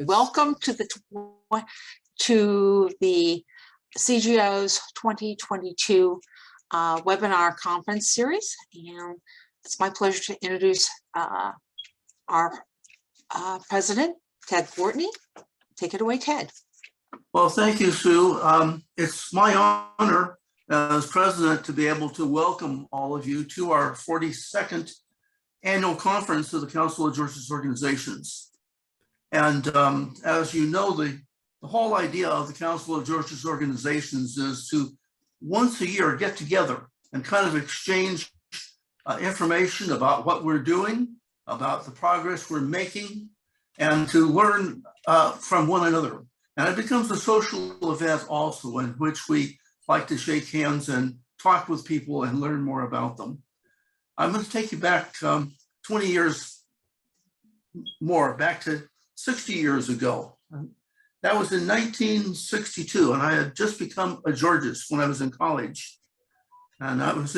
Welcome to the CGO's 2022 webinar conference series, and it's my pleasure to introduce our president, Ted Courtney. Take it away, Ted. Well, thank you, Sue. It's my honor as president to be able to welcome all of you to our 42nd annual conference of the Council of Georgia's Organizations. And as you know, the whole idea of the Council of Georgia's Organizations is to once a year get together and kind of exchange information about what we're doing, about the progress we're making, and to learn from one another. And it becomes a social event also in which we like to shake hands and talk with people and learn more about them. I'm going to take you back 20 years more, back to 60 years ago. That was in 1962, and I had just become a Georgist when I was in college. And I was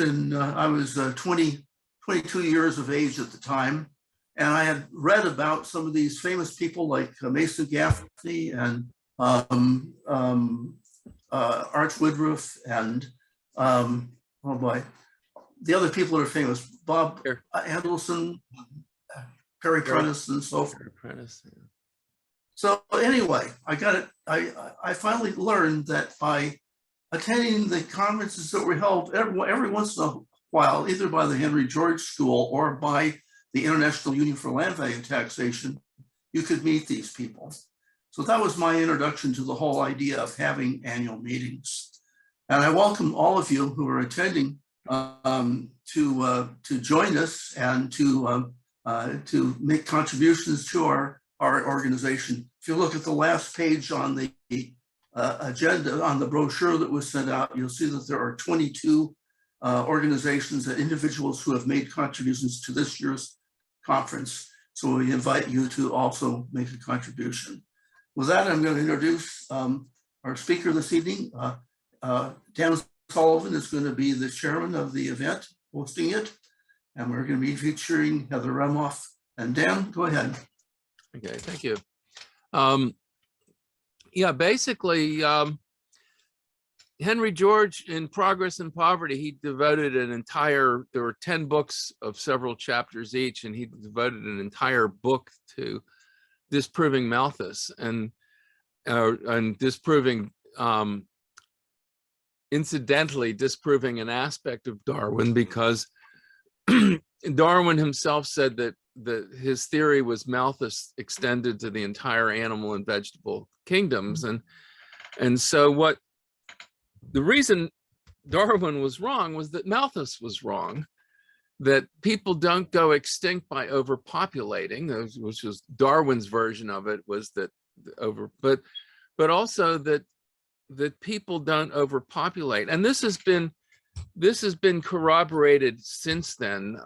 22 years of age at the time. And I had read about some of these famous people like Mason Gaffney and Arch Woodruff and oh boy, the other people that are famous, Bob Adelson, Perry Prentice, and so forth. So anyway, I finally learned that by attending the conferences that were held every once in a while, either by the Henry George School or by the International Union for Land Value Taxation, you could meet these people. So that was my introduction to the whole idea of having annual meetings. And I welcome all of you who are attending to join us and to make contributions to our organization. If you look at the last page on the agenda, on the brochure that was sent out, you'll see that there are 22 organizations and individuals who have made contributions to this year's conference. So we invite you to also make a contribution. With that, I'm going to introduce our speaker this evening. Dan Sullivan is going to be the chairman of the event, hosting it. And we're going to be featuring Heather Remoff. And Dan, go ahead. Okay, thank you. Yeah, basically, Henry George in Progress and Poverty, he devoted an entire, there were 10 books of several chapters each, and he devoted an entire book to disproving Malthus and disproving, incidentally, disproving an aspect of Darwin, because Darwin himself said that his theory was Malthus extended to the entire animal and vegetable kingdoms. And so what the reason Darwin was wrong was that Malthus was wrong, that people don't go extinct by overpopulating, which was Darwin's version of it, was that but also that people don't overpopulate. And this has been corroborated since then.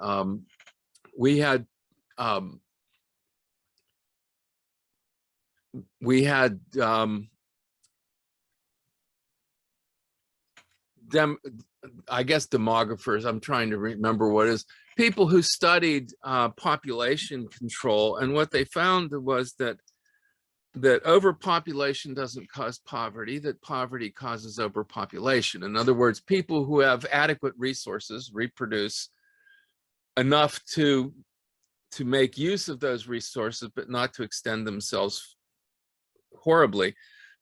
We had I guess demographers, I'm trying to remember what is, people who studied population control, and what they found was that overpopulation doesn't cause poverty, that poverty causes overpopulation. In other words, people who have adequate resources reproduce enough to make use of those resources, but not to extend themselves horribly.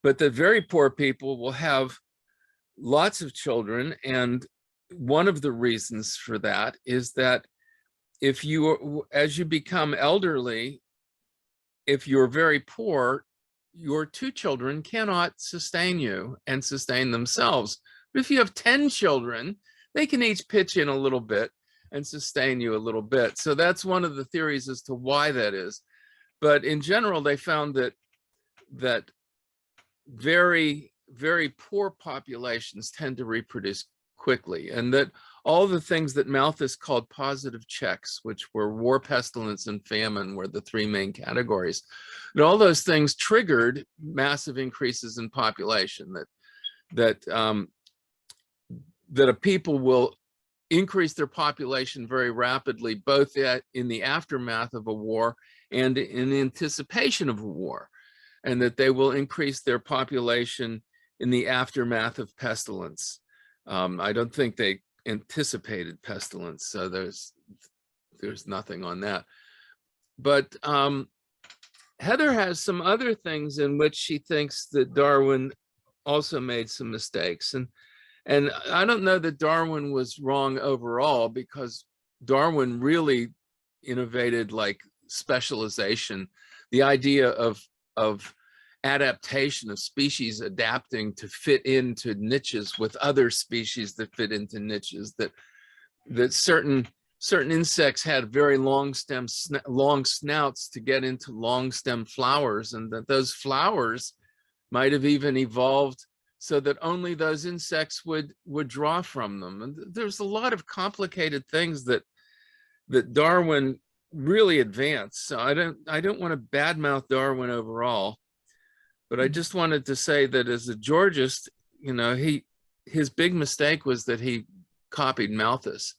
But the very poor people will have lots of children, and one of the reasons for that is that as you become elderly, if you're very poor, your 2 children cannot sustain you and sustain themselves. But if you have 10 children, they can each pitch in a little bit and sustain you a little bit. So that's one of the theories as to why that is. But in general, they found that very, very poor populations tend to reproduce quickly, and that all the things that Malthus called positive checks, which were war, pestilence, and famine, were the 3 main categories. And all those things triggered massive increases in population, that a people will increase their population very rapidly, both in the aftermath of a war and in anticipation of a war. and that they will increase their population in the aftermath of pestilence. I don't think they anticipated pestilence, so there's nothing on that. But Heather has some other things in which she thinks that Darwin also made some mistakes. And I don't know that Darwin was wrong overall, because Darwin really innovated like specialization, the idea of adaptation, of species adapting to fit into niches with other species that fit into niches, that certain insects had very long snouts to get into long stem flowers, and that those flowers might have even evolved so that only those insects would draw from them. And there's a lot of complicated things that Darwin really advanced. So I don't want to badmouth Darwin overall, but I just wanted to say that as a Georgist, you know, his big mistake was that he copied Malthus,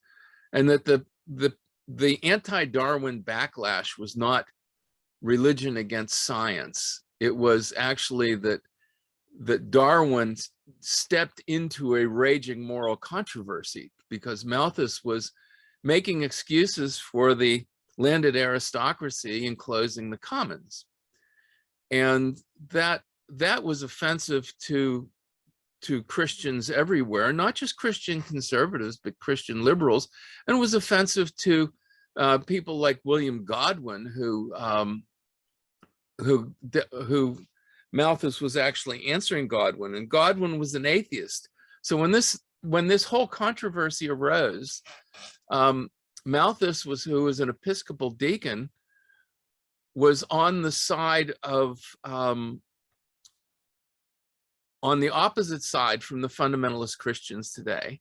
and that the anti-Darwin backlash was not religion against science. It was actually that Darwin stepped into a raging moral controversy, because Malthus was making excuses for the landed aristocracy and closing the commons. And that was offensive to Christians everywhere, not just Christian conservatives, but Christian liberals, and was offensive to people like William Godwin, who Malthus was actually answering Godwin, and Godwin was an atheist. So when this whole controversy arose, Malthus, who was an Episcopal deacon, was on the side of on the opposite side from the fundamentalist Christians today.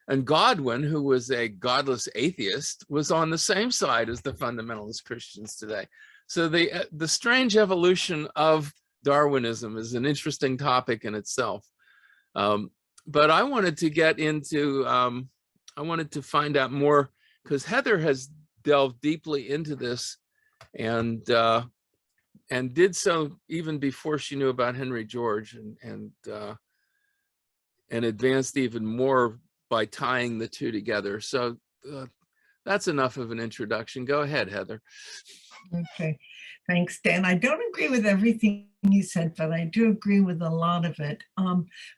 And Godwin, who was a godless atheist, was on the same side as the fundamentalist Christians today. So the strange evolution of Darwinism is an interesting topic in itself. But I wanted to get into, I wanted to find out more, because Heather has delved deeply into this and did so even before she knew about Henry George, and advanced even more by tying the two together. So that's enough of an introduction. Go ahead, Heather. Okay, thanks, Dan. I don't agree with everything you said, but I do agree with a lot of it.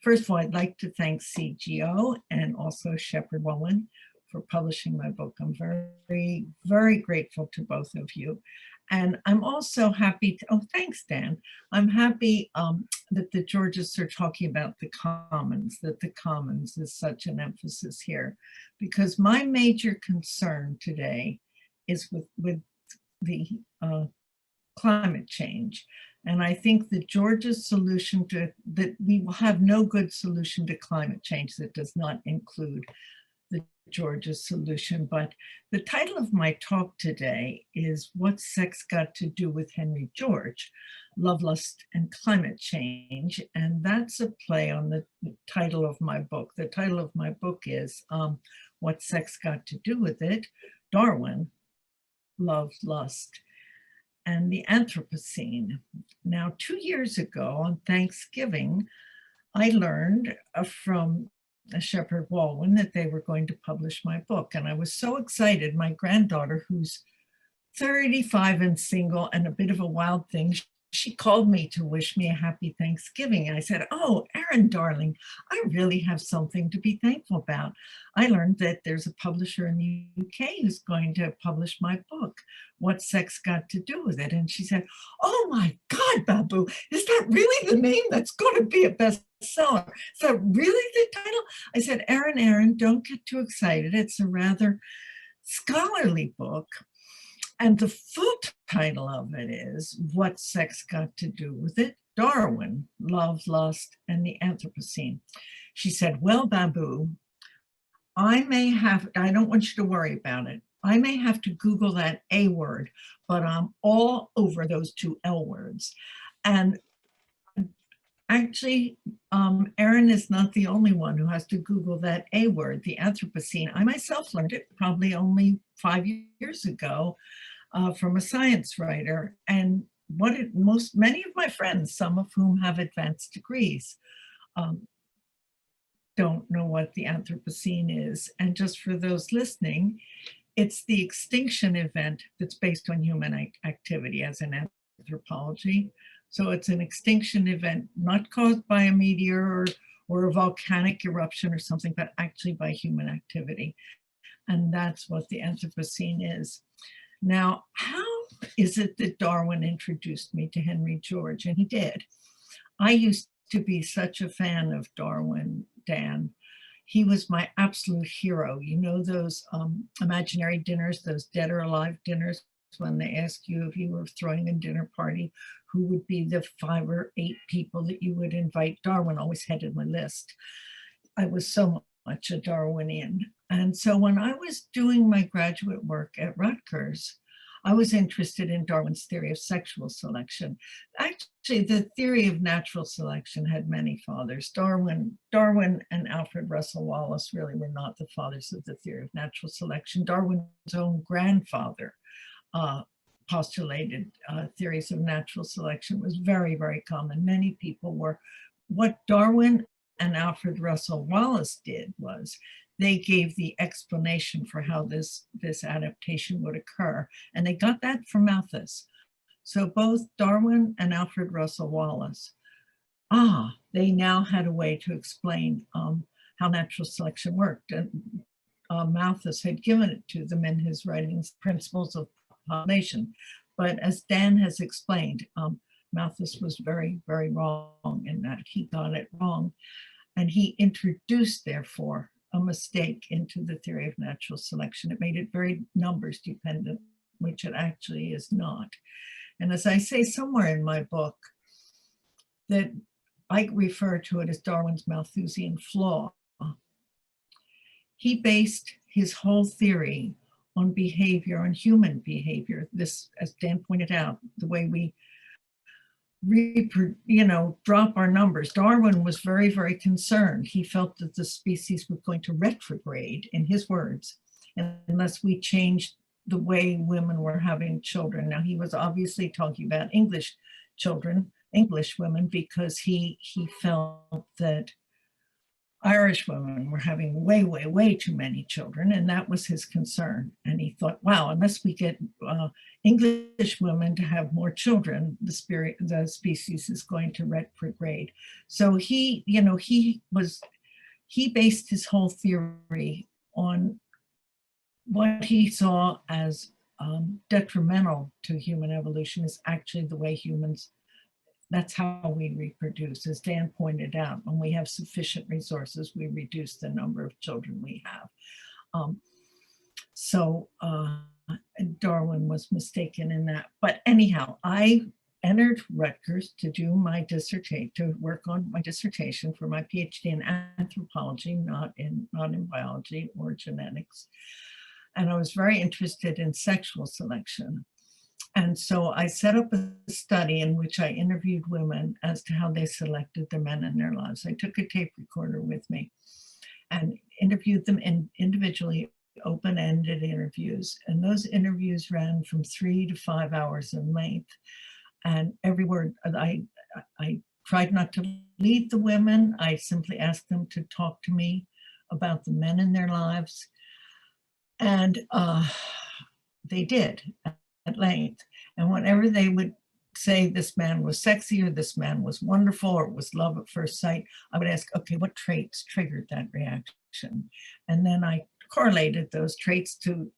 First of all, I'd like to thank CGO and also Shepard Wallen for publishing my book. I'm very, very grateful to both of you. And I'm also happy to, oh, thanks, Dan. I'm happy that the Georgists are talking about the commons, that the commons is such an emphasis here, because my major concern today is with the climate change. And I think the Georgia's solution to that, we will have no good solution to climate change that does not include the Georgia's solution. But the title of my talk today is What's Sex Got to Do with Henry George? Love, Lust, and Climate Change. And that's a play on the title of my book. The title of my book is What's Sex Got to Do with It? Darwin, Love, Lust, and the Anthropocene. Now, 2 years ago on Thanksgiving, I learned from Shepard Wallen that they were going to publish my book. And I was so excited. My granddaughter, who's 35 and single and a bit of a wild thing, she called me to wish me a happy Thanksgiving. And I said, oh, Erin, darling, I really have something to be thankful about. I learned that there's a publisher in the UK who's going to publish my book, What's Sex Got to Do with It? And she said, oh my God, Babu, is that really the name that's going to be a bestseller? Is that really the title? I said, Erin, don't get too excited. It's a rather scholarly book. And the full title of it is What's Sex Got to Do with It? Darwin, Love, Lust, and the Anthropocene. She said, well, Babu, I don't want you to worry about it. I may have to Google that A word, but I'm all over those two L words. And actually, Erin is not the only one who has to Google that A word, the Anthropocene. I myself learned it probably only 5 years ago from a science writer. And many of my friends, some of whom have advanced degrees, don't know what the Anthropocene is. And just for those listening, it's the extinction event that's based on human activity as in anthropology. So it's an extinction event not caused by a meteor or a volcanic eruption or something, but actually by human activity. And that's what the Anthropocene is. Now, how is it that Darwin introduced me to Henry George? And he did. I used to be such a fan of Darwin, Dan. He was my absolute hero. You know those imaginary dinners, those dead or alive dinners, when they ask you if you were throwing a dinner party, who would be the 5 or 8 people that you would invite? Darwin always headed my list. I was so much a Darwinian. And so when I was doing my graduate work at Rutgers, I was interested in Darwin's theory of sexual selection. Actually, the theory of natural selection had many fathers. Darwin and Alfred Russel Wallace really were not the fathers of the theory of natural selection. Darwin's own grandfather postulated theories of natural selection. It was very, very common. Many people were. What Darwin and Alfred Russel Wallace did was they gave the explanation for how this adaptation would occur. And they got that from Malthus. So both Darwin and Alfred Russel Wallace, they now had a way to explain how natural selection worked. And Malthus had given it to them in his writings, Principles of Population. But as Dan has explained, Malthus was very, very wrong in that. He got it wrong. And he introduced, therefore, a mistake into the theory of natural selection. It made it very numbers dependent, which it actually is not. And as I say somewhere in my book, that I refer to it as Darwin's Malthusian flaw. He based his whole theory on behavior, on human behavior. This, as Dan pointed out, the way we drop our numbers. Darwin was very, very concerned. He felt that the species was going to retrograde, in his words, unless we changed the way women were having children. Now, he was obviously talking about English children, English women, because he felt that Irish women were having way, way, way too many children, and that was his concern. And he thought, wow, unless we get English women to have more children, the species is going to retrograde. So he based his whole theory on what he saw as detrimental to human evolution is actually the way humans. That's how we reproduce. As Dan pointed out, when we have sufficient resources, we reduce the number of children we have. Darwin was mistaken in that. But anyhow, I entered Rutgers to do my dissertation, to work on my dissertation for my PhD in anthropology, not in biology or genetics. And I was very interested in sexual selection. And so I set up a study in which I interviewed women as to how they selected their men in their lives. I took a tape recorder with me and interviewed them individually, open-ended interviews. And those interviews ran from 3 to 5 hours in length. And every word, I tried not to lead the women. I simply asked them to talk to me about the men in their lives. And they did at length. And whenever they would say this man was sexy or this man was wonderful or it was love at first sight, I would ask, okay, what traits triggered that reaction? And then I correlated those traits to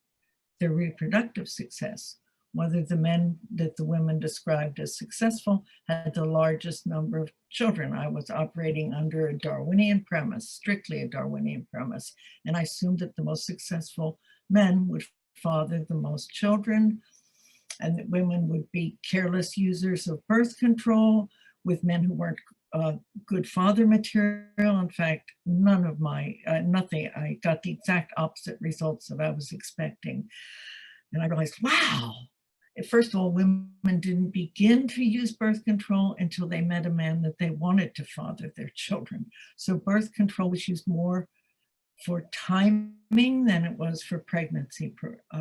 their reproductive success, whether the men that the women described as successful had the largest number of children. I was operating under a Darwinian premise, strictly a Darwinian premise. And I assumed that the most successful men would father the most children, and that women would be careless users of birth control with men who weren't good father material. In fact, nothing, I got the exact opposite results that I was expecting. And I realized, wow, first of all, women didn't begin to use birth control until they met a man that they wanted to father their children. So birth control was used more for timing than it was for pregnancy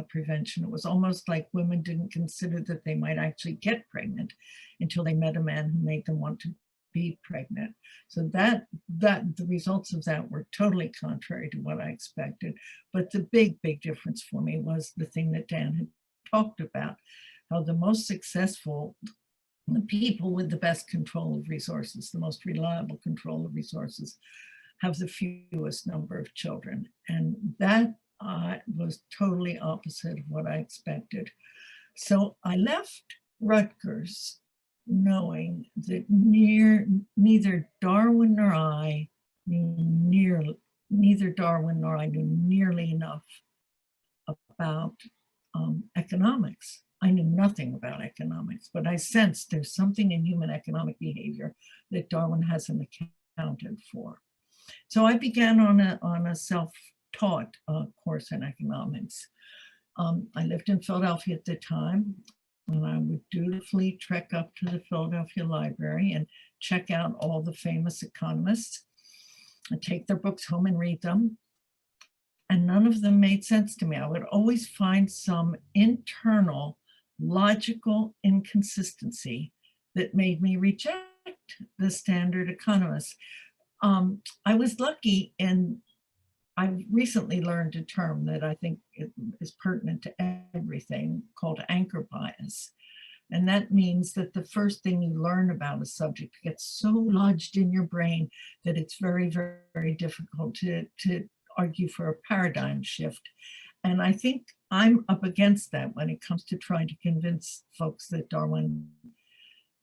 prevention. It was almost like women didn't consider that they might actually get pregnant until they met a man who made them want to be pregnant. So that the results of that were totally contrary to what I expected. But the big difference for me was the thing that Dan had talked about, how the most successful, the people with the best control of resources, the most reliable control of resources, have the fewest number of children. And that was totally opposite of what I expected. So I left Rutgers knowing that neither Darwin nor I knew nearly enough about economics. I knew nothing about economics, but I sensed there's something in human economic behavior that Darwin hasn't accounted for. So I began on a self-taught course in economics. I lived in Philadelphia at the time, and I would dutifully trek up to the Philadelphia Library and check out all the famous economists. I'd take their books home and read them, and none of them made sense to me. I would always find some internal logical inconsistency that made me reject the standard economists. I was lucky, and I recently learned a term that I think is pertinent to everything, called anchor bias. And that means that the first thing you learn about a subject gets so lodged in your brain that it's very, very difficult to argue for a paradigm shift. And I think I'm up against that when it comes to trying to convince folks that Darwin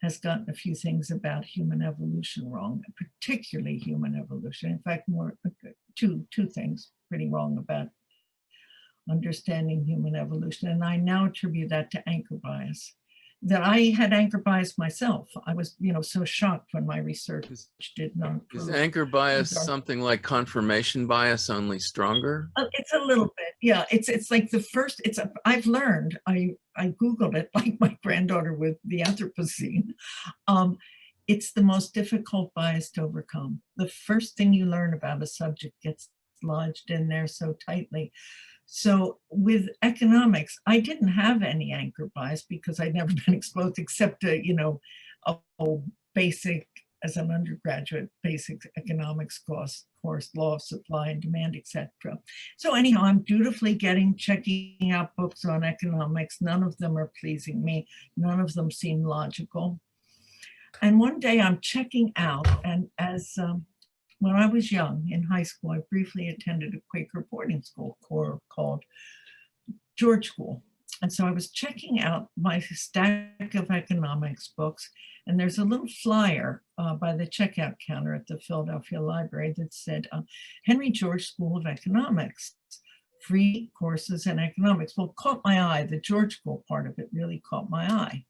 has gotten a few things about human evolution wrong, particularly human evolution. In fact, two things pretty wrong about understanding human evolution. And I now attribute that to anchor bias. That I had anchor bias myself. I was, so shocked when my research did not prove. Is anchor bias something like confirmation bias, only stronger? It's a little bit, yeah. It's like the first. I've learned. I Googled it like my granddaughter with the Anthropocene. It's the most difficult bias to overcome. The first thing you learn about a subject gets lodged in there so tightly. So with economics, I didn't have any anchor bias because I'd never been exposed except to, a basic, as an undergraduate, basic economics course, law of supply and demand, etc. So anyhow, I'm dutifully checking out books on economics. None of them are pleasing me. None of them seem logical. And one day I'm checking out, and when I was young in high school, I briefly attended a Quaker boarding school called George School. And so I was checking out my stack of economics books, and there's a little flyer by the checkout counter at the Philadelphia Library that said, Henry George School of Economics, free courses in economics. Well, it caught my eye. The George School part of it really caught my eye.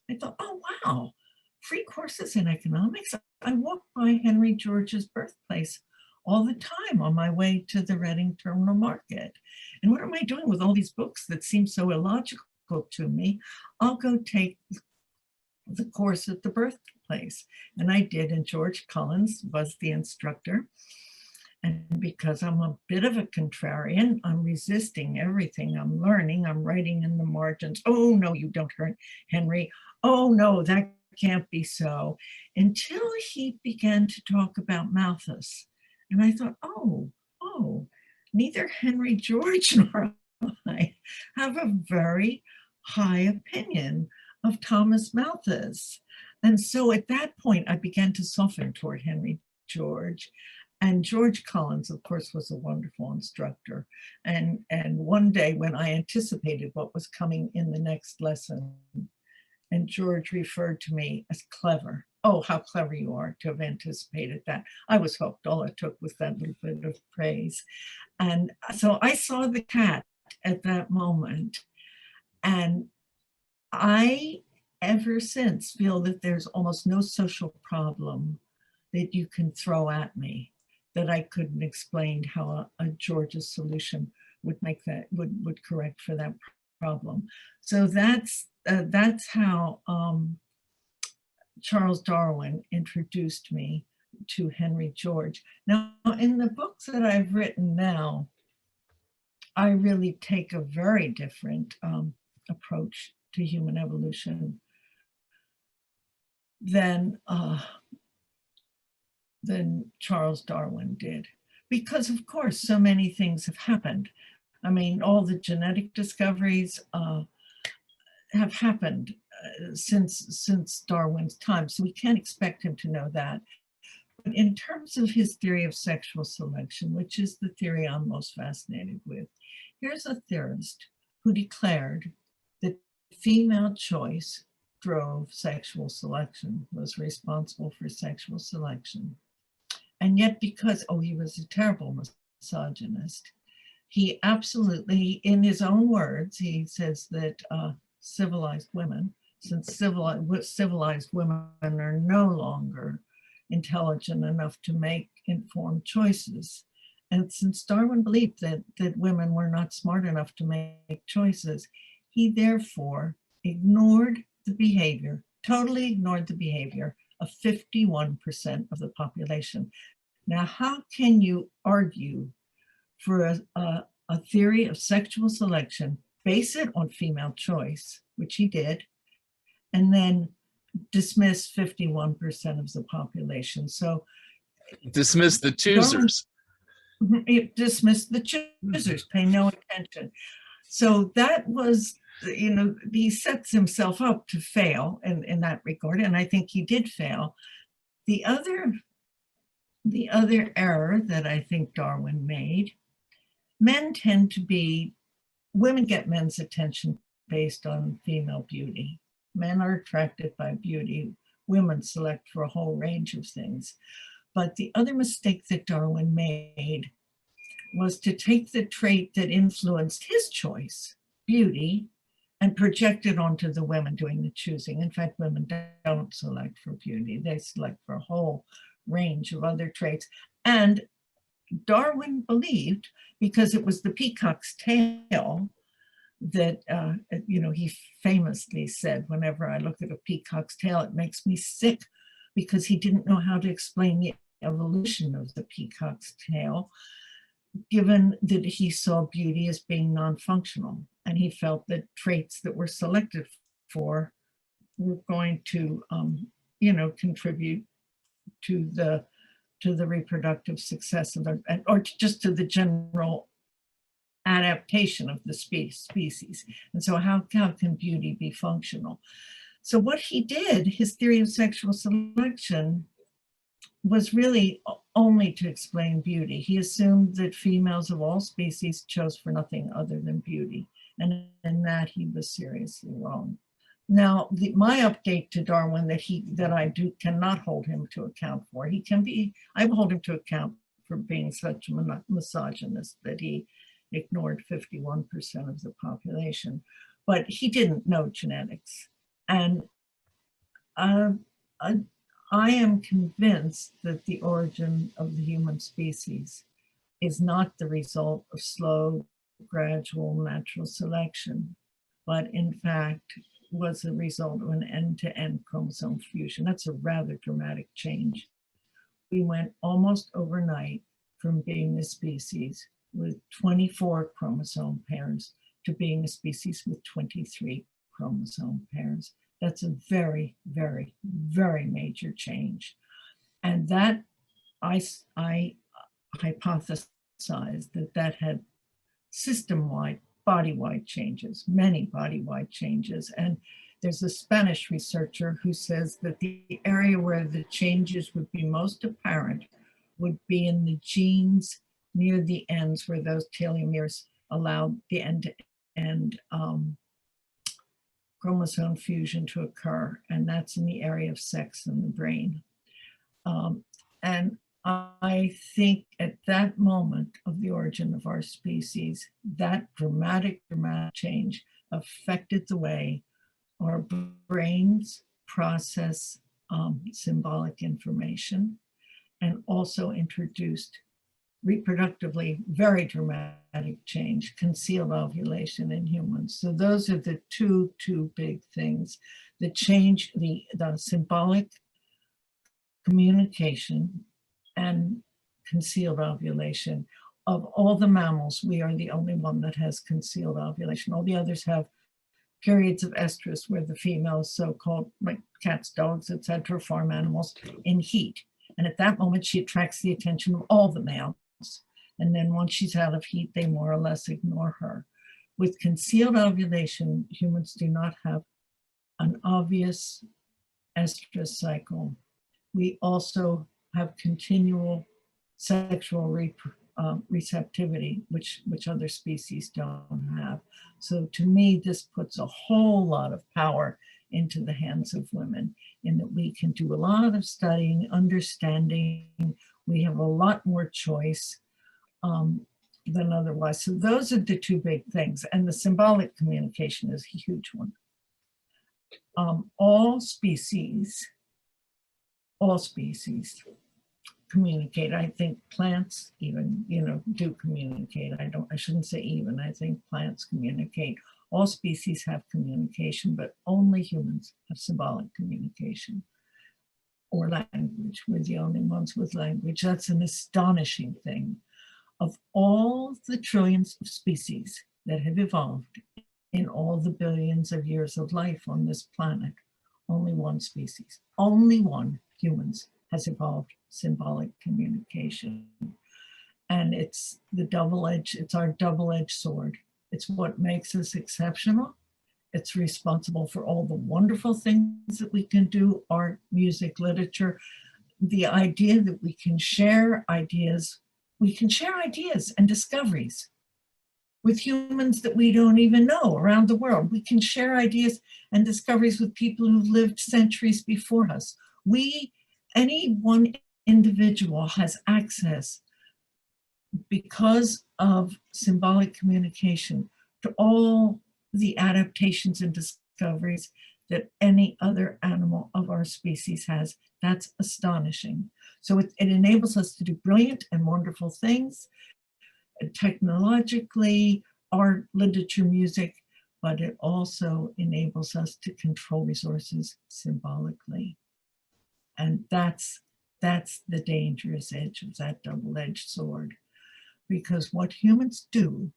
I thought, oh, wow. Free courses in economics. I walk by Henry George's birthplace all the time on my way to the Reading Terminal Market. And what am I doing with all these books that seem so illogical to me? I'll go take the course at the birthplace. And I did, and George Collins was the instructor. And because I'm a bit of a contrarian, I'm resisting everything I'm learning. I'm writing in the margins, oh, no, you don't hurt Henry. Oh, no, that can't be so, until he began to talk about Malthus. And I thought, oh, neither Henry George nor I have a very high opinion of Thomas Malthus. And so at that point, I began to soften toward Henry George. And George Collins, of course, was a wonderful instructor. And one day when I anticipated what was coming in the next lesson, and George referred to me as clever. Oh, how clever you are to have anticipated that. I was hooked. All it took was that little bit of praise. And so I saw the cat at that moment. And I, ever since, feel that there's almost no social problem that you can throw at me that I couldn't explain how a George's solution would make that, would correct for that problem. So that's how Charles Darwin introduced me to Henry George. Now, in the books that I've written now, I really take a very different approach to human evolution than Charles Darwin did. Because of course, so many things have happened. I mean, all the genetic discoveries have happened since Darwin's time, so we can't expect him to know that. But in terms of his theory of sexual selection, which is the theory I'm most fascinated with, here's a theorist who declared that female choice drove sexual selection, was responsible for sexual selection. And yet because, he was a terrible misogynist, he absolutely, in his own words, he says that civilized women, since civilized women are no longer intelligent enough to make informed choices. And since Darwin believed that women were not smart enough to make choices, he therefore ignored the behavior, totally ignored the behavior of 51% of the population. Now, how can you argue for a theory of sexual selection, base it on female choice, which he did, and then dismiss 51% of the population? So dismiss the choosers. It dismissed the choosers, pay no attention. So that was, he sets himself up to fail in that regard, and I think he did fail. The other error that I think Darwin made, women get men's attention based on female beauty. Men are attracted by beauty. Women select for a whole range of things. But the other mistake that Darwin made was to take the trait that influenced his choice, beauty, and project it onto the women doing the choosing. In fact, women don't select for beauty. They select for a whole range of other traits. And Darwin believed, because it was the peacock's tail that, he famously said, whenever I look at a peacock's tail, it makes me sick, because he didn't know how to explain the evolution of the peacock's tail, given that he saw beauty as being non-functional. And he felt that traits that were selected for were going to, contribute to the reproductive success of or just to the general adaptation of the species. And so how can beauty be functional? So what he did, his theory of sexual selection, was really only to explain beauty. He assumed that females of all species chose for nothing other than beauty, and in that he was seriously wrong. Now, my update to Darwin that I cannot hold him to account for. I hold him to account for being such a misogynist that he ignored 51% of the population, but he didn't know genetics. And I am convinced that the origin of the human species is not the result of slow, gradual natural selection, but in fact was a result of an end-to-end chromosome fusion. That's a rather dramatic change. We went almost overnight from being a species with 24 chromosome pairs to being a species with 23 chromosome pairs. That's a very, very, very major change. And that I hypothesized that had system-wide, body-wide changes, many body-wide changes. And there's a Spanish researcher who says that the area where the changes would be most apparent would be in the genes near the ends, where those telomeres allowed the end-to-end chromosome fusion to occur, and that's in the area of sex in the brain. And I think at that moment of the origin of our species, that dramatic change affected the way our brains process symbolic information, and also introduced reproductively very dramatic change, concealed ovulation in humans. So those are the two big things. The change, the symbolic communication and concealed ovulation. Of all the mammals, we are the only one that has concealed ovulation. All the others have periods of estrus where the females, so-called like cats, dogs, etc., farm animals, in heat. And at that moment, she attracts the attention of all the males. And then once she's out of heat, they more or less ignore her. With concealed ovulation, humans do not have an obvious estrus cycle. We also have continual sexual receptivity, which other species don't have. So to me, this puts a whole lot of power into the hands of women in that we can do a lot of studying, understanding. We have a lot more choice than otherwise. So those are the two big things. And the symbolic communication is a huge one. All species communicate. I think plants even, do communicate. I shouldn't say even, I think plants communicate. All species have communication, but only humans have symbolic communication or language. We're the only ones with language. That's an astonishing thing. Of all the trillions of species that have evolved in all the billions of years of life on this planet, only one species, only one, humans, has evolved symbolic communication. And it's our double-edged sword. It's what makes us exceptional. It's responsible for all the wonderful things that we can do, art, music, literature. The idea that we can share ideas and discoveries with humans that we don't even know around the world. We can share ideas and discoveries with people who've lived centuries before us. Any one individual has access, because of symbolic communication, to all the adaptations and discoveries that any other animal of our species has. That's astonishing. So it enables us to do brilliant and wonderful things, technologically, art, literature, music, but it also enables us to control resources symbolically. And that's the dangerous edge of that double-edged sword. Because what humans do,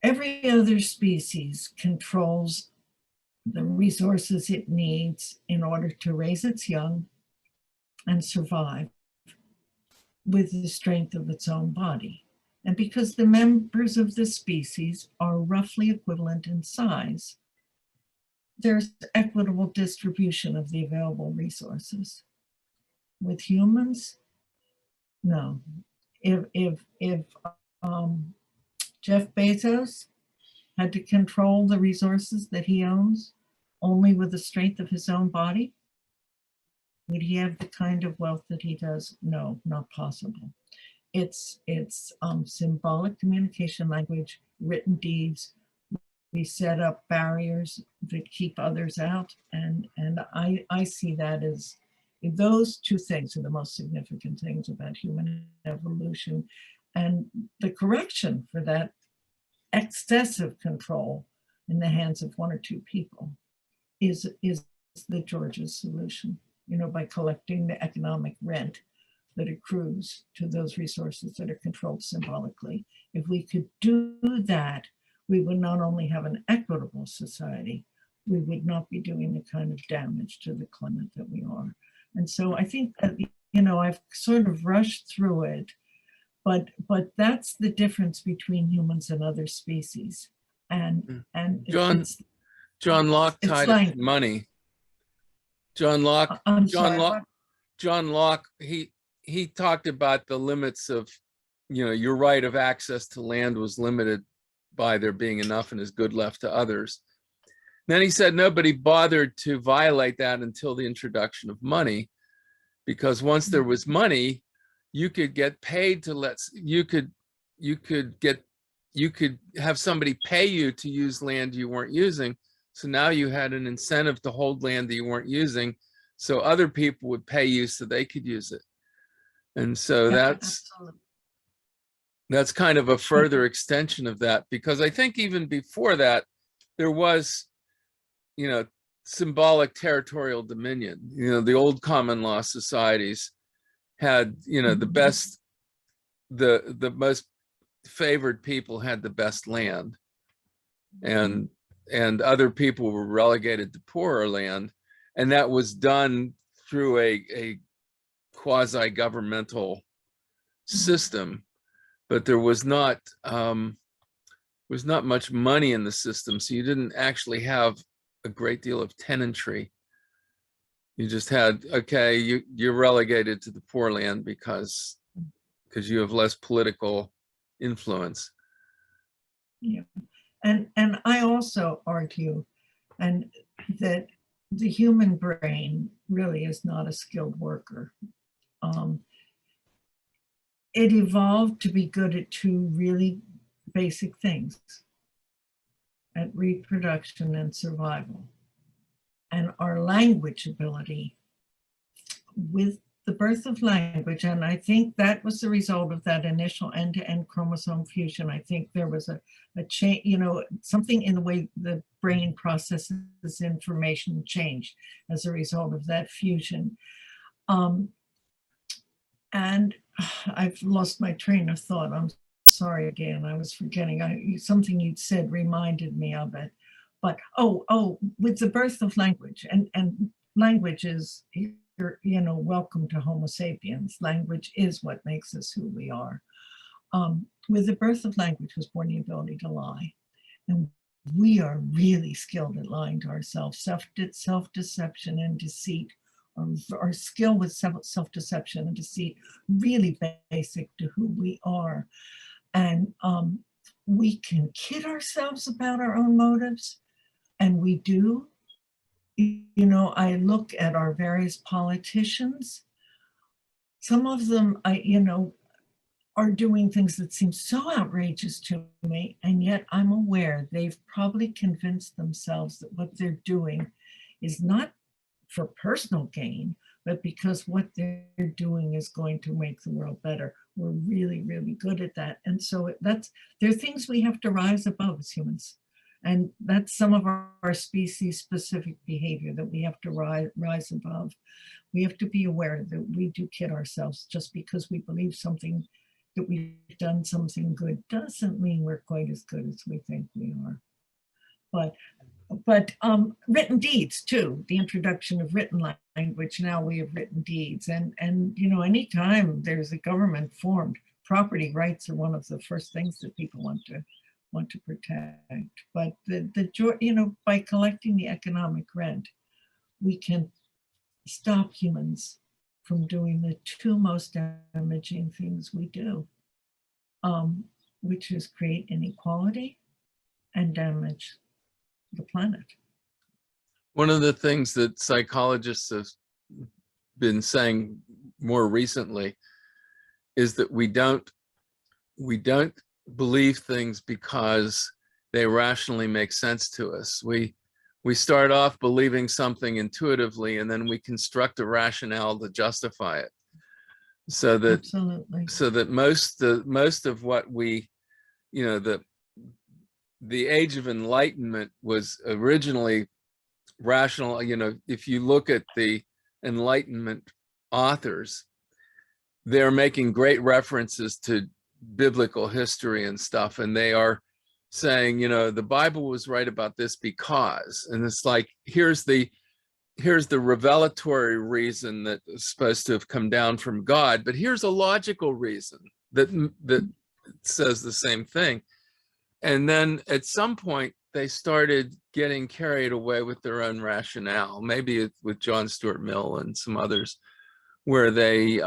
every other species controls the resources it needs in order to raise its young and survive with the strength of its own body. And because the members of the species are roughly equivalent in size, there's equitable distribution of the available resources. With humans, no. If Jeff Bezos had to control the resources that he owns only with the strength of his own body, would he have the kind of wealth that he does? No, not possible. It's symbolic communication, language, written deeds. We set up barriers that keep others out. And I see that as, those two things are the most significant things about human evolution. And the correction for that excessive control in the hands of one or two people is the George's solution, by collecting the economic rent that accrues to those resources that are controlled symbolically. If we could do that, we would not only have an equitable society, we would not be doing the kind of damage to the climate that we are. And so I think that, I've sort of rushed through it, but that's the difference between humans and other species. And John Locke tied it to money. John Locke, he talked about the limits of, your right of access to land was limited by there being enough and is good left to others. Then he said nobody bothered to violate that until the introduction of money, because once there was money, you could get paid to you could have somebody pay you to use land you weren't using. So now you had an incentive to hold land that you weren't using, so other people would pay you so they could use it. And so that's kind of a further extension of that, because I think even before that, there was, symbolic territorial dominion, the old common law societies, had, you know, the best, the most favored people had the best land, and other people were relegated to poorer land, and that was done through a quasi-governmental system, but there was not much money in the system, so you didn't actually have a great deal of tenantry. You just had, okay, you're relegated to the poor land because you have less political influence. Yeah, and I also argue, and that the human brain really is not a skilled worker. It evolved to be good at two really basic things, at reproduction and survival. And our language ability, with the birth of language, and I think that was the result of that initial end-to-end chromosome fusion. I think there was a change, you know, something in the way the brain processes information changed as a result of that fusion. And I've lost my train of thought. I'm sorry again, I was forgetting. Something you'd said reminded me of it. But with the birth of language, and language is, you know, welcome to Homo sapiens. Language is what makes us who we are. With the birth of language was born the ability to lie. And we are really skilled at lying to ourselves. Self-deception and deceit, our skill with self-deception and deceit, really basic to who we are. And we can kid ourselves about our own motives, and we do. You know, I look at our various politicians. Some of them, are doing things that seem so outrageous to me, and yet I'm aware they've probably convinced themselves that what they're doing is not for personal gain, but because what they're doing is going to make the world better. We're really, really good at that. And so there are things we have to rise above as humans. And that's some of our species specific behavior that we have to rise above. We have to be aware that we do kid ourselves. Just because we believe something, that we've done something good, doesn't mean we're quite as good as we think we are. But written deeds too, the introduction of written language, now we have written deeds. And you know, anytime there's a government formed, property rights are one of the first things that people want to protect. But by collecting the economic rent, we can stop humans from doing the two most damaging things we do, which is create inequality and damage the planet. One of the things that psychologists have been saying more recently is that we don't believe things because they rationally make sense to us. We start off believing something intuitively, and then we construct a rationale to justify it. So that Absolutely. So that most of what we, you know, the Age of Enlightenment was originally rational. You know, if you look at the Enlightenment authors, they're making great references to biblical history and stuff, and they are saying, you know, the Bible was right about this because, and it's like, here's the revelatory reason that is supposed to have come down from God, but here's a logical reason that says the same thing. And then at some point they started getting carried away with their own rationale, maybe with John Stuart Mill and some others, where they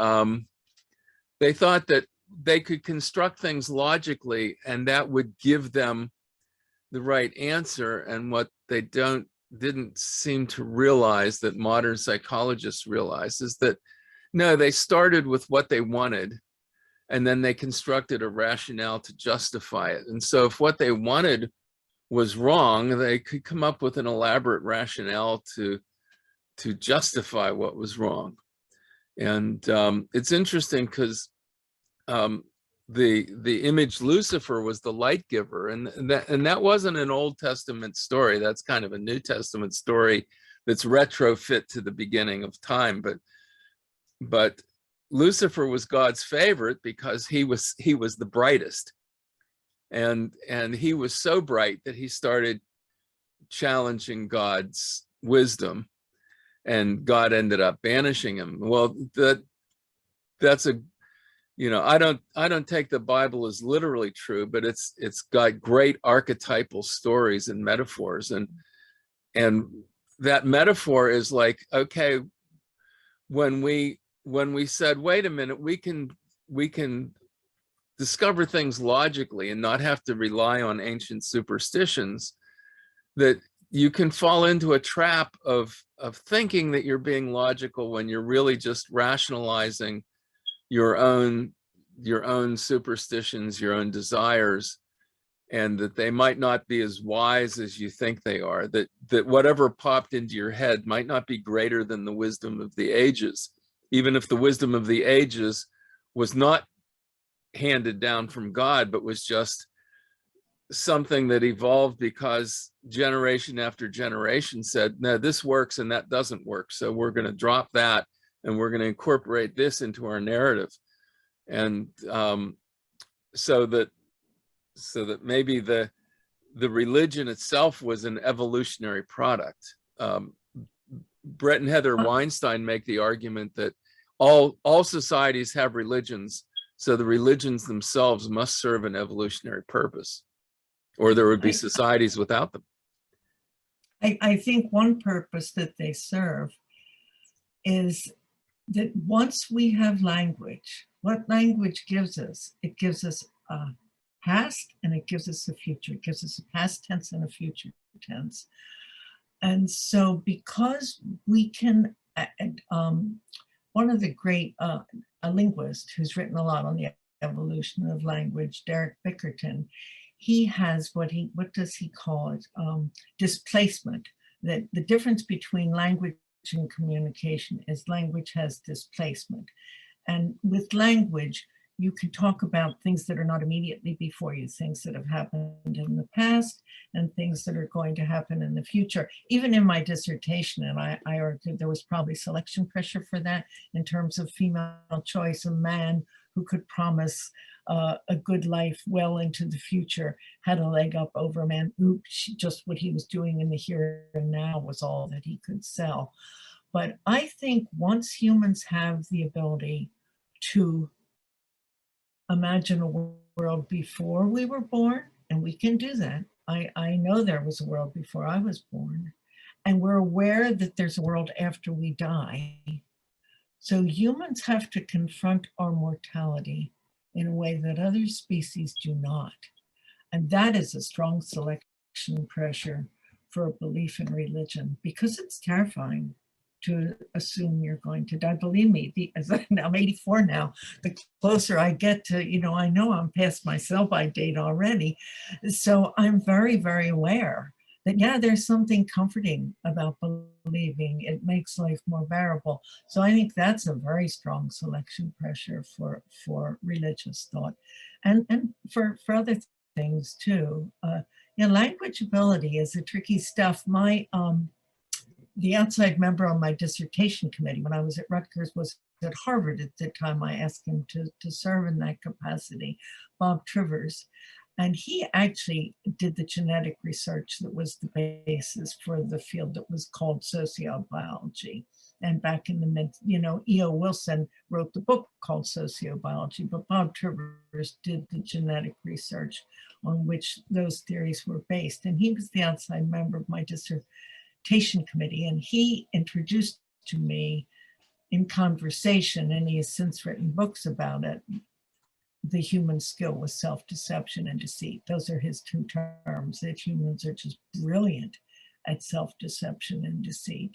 thought that they could construct things logically and that would give them the right answer. And what they didn't seem to realize, that modern psychologists realize, is that no, they started with what they wanted and then they constructed a rationale to justify it. And so if what they wanted was wrong, they could come up with an elaborate rationale to justify what was wrong. And it's interesting because the image Lucifer was the light giver, and that wasn't an Old Testament story. That's kind of a New Testament story that's retrofit to the beginning of time. But Lucifer was God's favorite because he was the brightest. And he was so bright that he started challenging God's wisdom, and God ended up banishing him. Well, that's a, you know, I don't take the Bible as literally true, but it's got great archetypal stories and metaphors, and that metaphor is like, okay, when we said, wait a minute, we can discover things logically and not have to rely on ancient superstitions, that you can fall into a trap of thinking that you're being logical when you're really just rationalizing your own superstitions, your own desires, and that they might not be as wise as you think they are, that whatever popped into your head might not be greater than the wisdom of the ages, even if the wisdom of the ages was not handed down from God, but was just something that evolved because generation after generation said, no, this works and that doesn't work, so we're going to drop that and we're going to incorporate this into our narrative. And so that maybe the religion itself was an evolutionary product. Brett and Heather Weinstein make the argument that all societies have religions, so the religions themselves must serve an evolutionary purpose, or there would be societies without them. I think one purpose that they serve is that once we have language, what language gives us? It gives us a past and it gives us a future. It gives us a past tense and a future tense. And so because we can, one of the great, a linguist who's written a lot on the evolution of language, Derek Bickerton, he has what does he call it? Displacement. That the difference between language and communication is language has displacement. And with language, you can talk about things that are not immediately before you, things that have happened in the past and things that are going to happen in the future. Even in my dissertation, and I argued there was probably selection pressure for that in terms of female choice, a man who could promise a good life well into the future had a leg up over a man who just what he was doing in the here and now was all that he could sell. But I think once humans have the ability to imagine a world before we were born, and we can do that. I know there was a world before I was born, and we're aware that there's a world after we die. So humans have to confront our mortality in a way that other species do not. And that is a strong selection pressure for a belief in religion, because it's terrifying to assume you're going to die. Believe me, as I'm 84 now, the closer I get to, I know I'm past my sell-by date already. So I'm very, very aware that, yeah, there's something comforting about believing. It makes life more bearable. So I think that's a very strong selection pressure for religious thought and for other things too. Language ability is a tricky stuff. The outside member on my dissertation committee when I was at Rutgers was at Harvard at the time. I asked him to serve in that capacity, Bob Trivers. And he actually did the genetic research that was the basis for the field that was called sociobiology. And back in the mid, E.O. Wilson wrote the book called Sociobiology, but Bob Trivers did the genetic research on which those theories were based. And he was the outside member of my dissertation committee, and he introduced to me in conversation, and he has since written books about it, the human skill with self-deception and deceit. Those are his two terms, that humans are just brilliant at self-deception and deceit.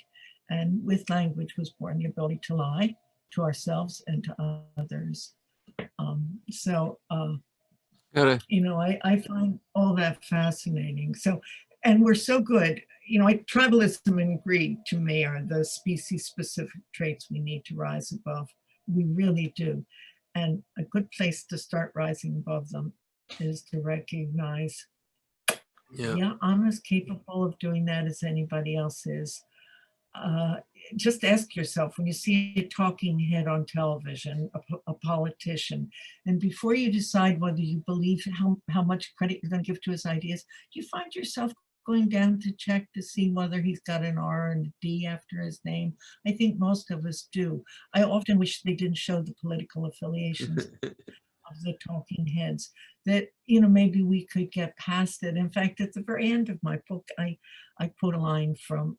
And with language was born the ability to lie to ourselves and to others. I find all that fascinating. So, and we're so good, tribalism and greed to me are the species-specific traits we need to rise above. We really do. And a good place to start rising above them is to recognize, yeah, I'm as capable of doing that as anybody else is. just ask yourself, when you see a talking head on television, a politician, and before you decide whether you believe how much credit you're going to give to his ideas, you find yourself going down to check to see whether he's got an R and a D after his name. I think most of us do. I often wish they didn't show the political affiliations of the talking heads, that, you know, maybe we could get past it. In fact, at the very end of my book, I quote a line from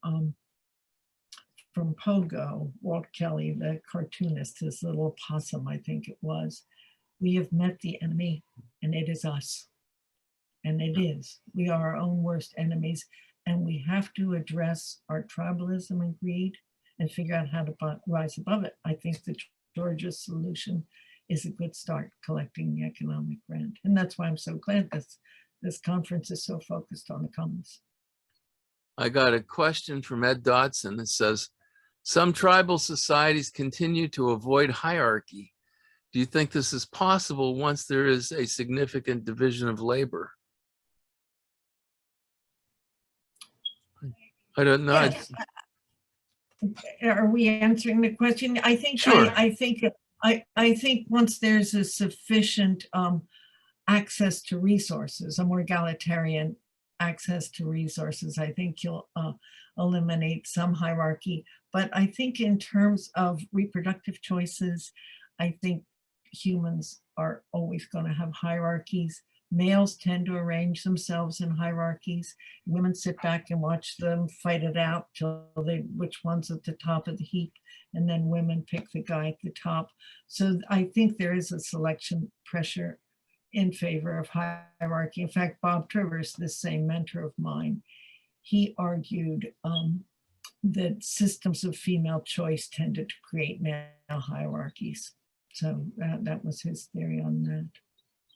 Pogo, Walt Kelly, the cartoonist, his little possum, I think it was. We have met the enemy, and it is us. And it is. We are our own worst enemies, and we have to address our tribalism and greed and figure out how to rise above it. I think the Georgia solution is a good start, collecting the economic rent. And that's why I'm so glad this conference is so focused on the commons. I got a question from Ed Dotson that says, some tribal societies continue to avoid hierarchy. Do you think this is possible once there is a significant division of labor? I don't know. Yes. Are we answering the question? I think, Sure. I think once there's a sufficient access to resources, a more egalitarian access to resources, I think you'll eliminate some hierarchy. But I think in terms of reproductive choices, I think humans are always going to have hierarchies. Males tend to arrange themselves in hierarchies. Women sit back and watch them fight it out till which one's at the top of the heap, and then women pick the guy at the top. So I think there is a selection pressure in favor of hierarchy. In fact, Bob Trivers, this same mentor of mine, he argued that systems of female choice tended to create male hierarchies. So that was his theory on that.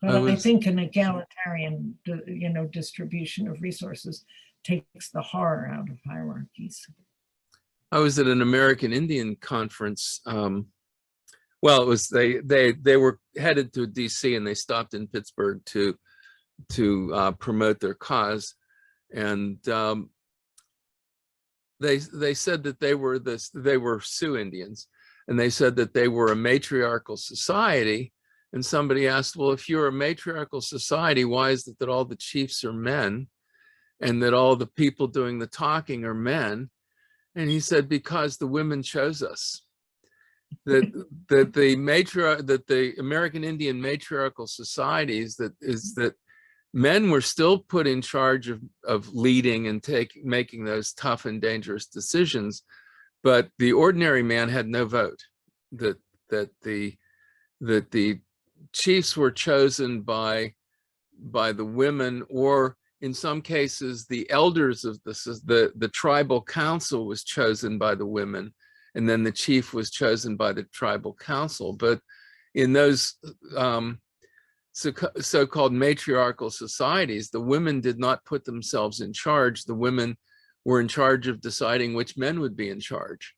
But I think an egalitarian, distribution of resources takes the horror out of hierarchies. I was at an American Indian conference. Well, it was they were headed to DC and they stopped in Pittsburgh to promote their cause, and they said that they were Sioux Indians, and they said that they were a matriarchal society. And somebody asked, well, if you're a matriarchal society, why is it that all the chiefs are men and that all the people doing the talking are men? And he said, because the women chose us. That the American Indian matriarchal societies, that men were still put in charge of leading and making those tough and dangerous decisions, but the ordinary man had no vote. That the chiefs were chosen by the women, or in some cases the elders of the tribal council was chosen by the women, and then the chief was chosen by the tribal council. But in those so-called matriarchal societies, the women did not put themselves in charge. The women were in charge of deciding which men would be in charge.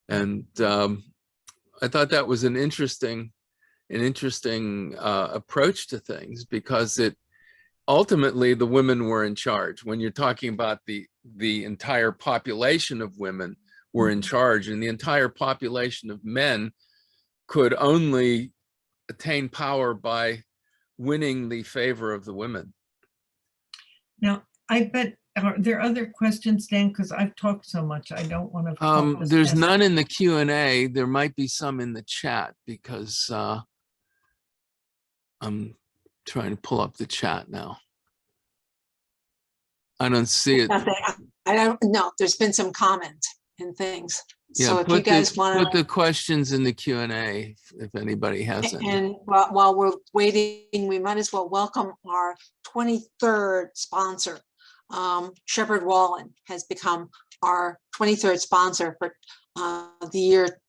And I thought that was an interesting approach to things, because it ultimately the women were in charge. When you're talking about the entire population of women were in charge, and the entire population of men could only attain power by winning the favor of the women. Now, I bet, are there other questions, Dan? Because I've talked so much, I don't want to. There's none in the Q&A. There might be some in the chat, because I'm trying to pull up the chat now. I don't see it. I don't know. There's been some comment and things. Yeah, so if you guys want to put the questions in the Q&A if anybody has any. And while we're waiting, we might as well welcome our 23rd sponsor. Shepherd Wallen has become our 23rd sponsor for the year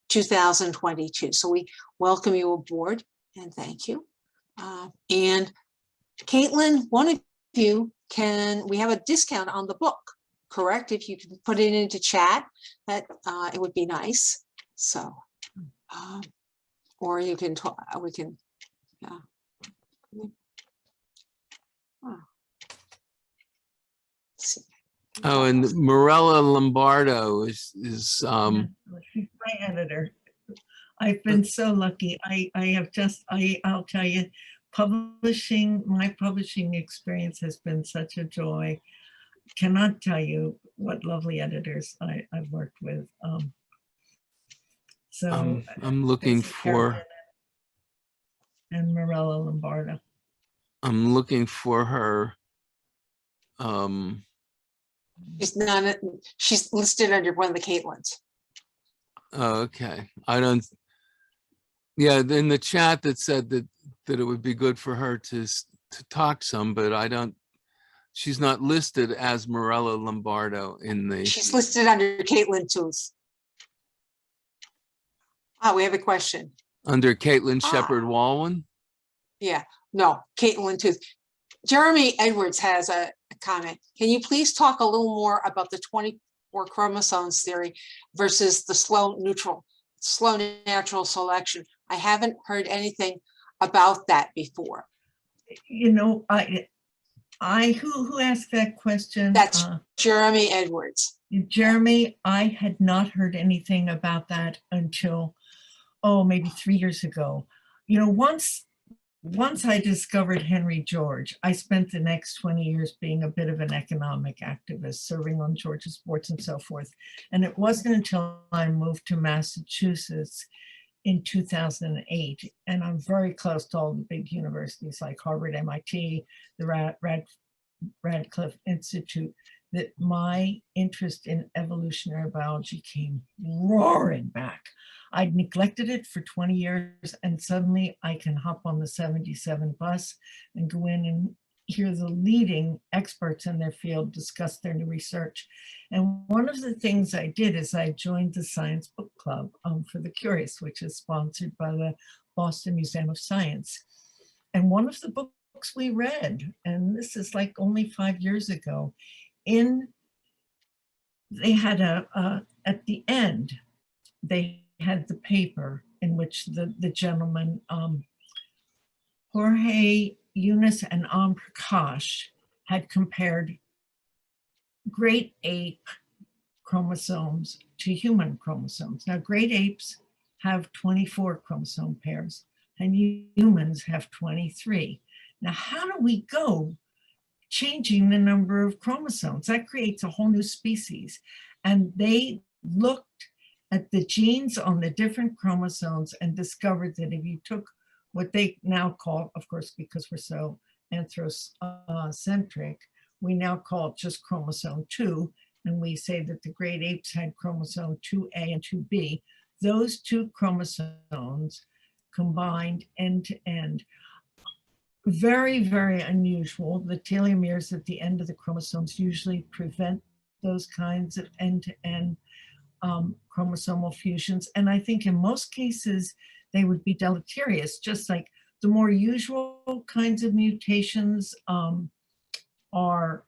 2022. So we welcome you aboard and thank you. And Caitlin, one of you we have a discount on the book, correct? If you can put it into chat, that it would be nice. So, or you can talk, we can, yeah. Oh. See. Oh, and Morella Lombardo is She's my editor. I've been so lucky. I'll tell you, my publishing experience has been such a joy. Cannot tell you what lovely editors I've worked with. So I'm looking this is for Carolyn and Morella Lombardo. I'm looking for her. She's not, she's listed under one of the Caitlins. Okay, I don't. Yeah, in the chat that said that it would be good for her to talk some, but I don't. She's not listed as Morella Lombardo in the. She's listed under Caitlin Tooth. Oh, we have a question. Under Caitlin Ah. Shepherd Walwyn. Yeah, no, Caitlin Tooth. Jeremy Edwards has a comment. Can you please talk a little more about the 24 chromosomes theory versus the slow natural selection? I haven't heard anything about that before. You know, who asked that question? That's Jeremy Edwards. Jeremy, I had not heard anything about that until, maybe 3 years ago. You know, once I discovered Henry George, I spent the next 20 years being a bit of an economic activist, serving on Georgia's boards and so forth. And it wasn't until I moved to Massachusetts in 2008, and I'm very close to all the big universities like Harvard, MIT, the Radcliffe Institute, that my interest in evolutionary biology came roaring back. I'd neglected it for 20 years, and suddenly I can hop on the 77 bus and go in and hear the leading experts in their field discuss their new research. And one of the things I did is I joined the Science Book Club for the Curious, which is sponsored by the Boston Museum of Science. And one of the books we read, and this is like only 5 years ago, they had at the end, they had the paper in which the gentleman, Jorge Yunus and Prakash, had compared great ape chromosomes to human chromosomes. Now, great apes have 24 chromosome pairs and humans have 23. Now, how do we go changing the number of chromosomes? That creates a whole new species. And they looked at the genes on the different chromosomes and discovered that if you took what they now call, of course, because we're so anthrocentric, we now call it just chromosome 2, and we say that the great apes had chromosome 2A and 2B. Those two chromosomes combined end to end. Very, very unusual. The telomeres at the end of the chromosomes usually prevent those kinds of end-to-end chromosomal fusions. And I think in most cases, they would be deleterious, just like the more usual kinds of mutations are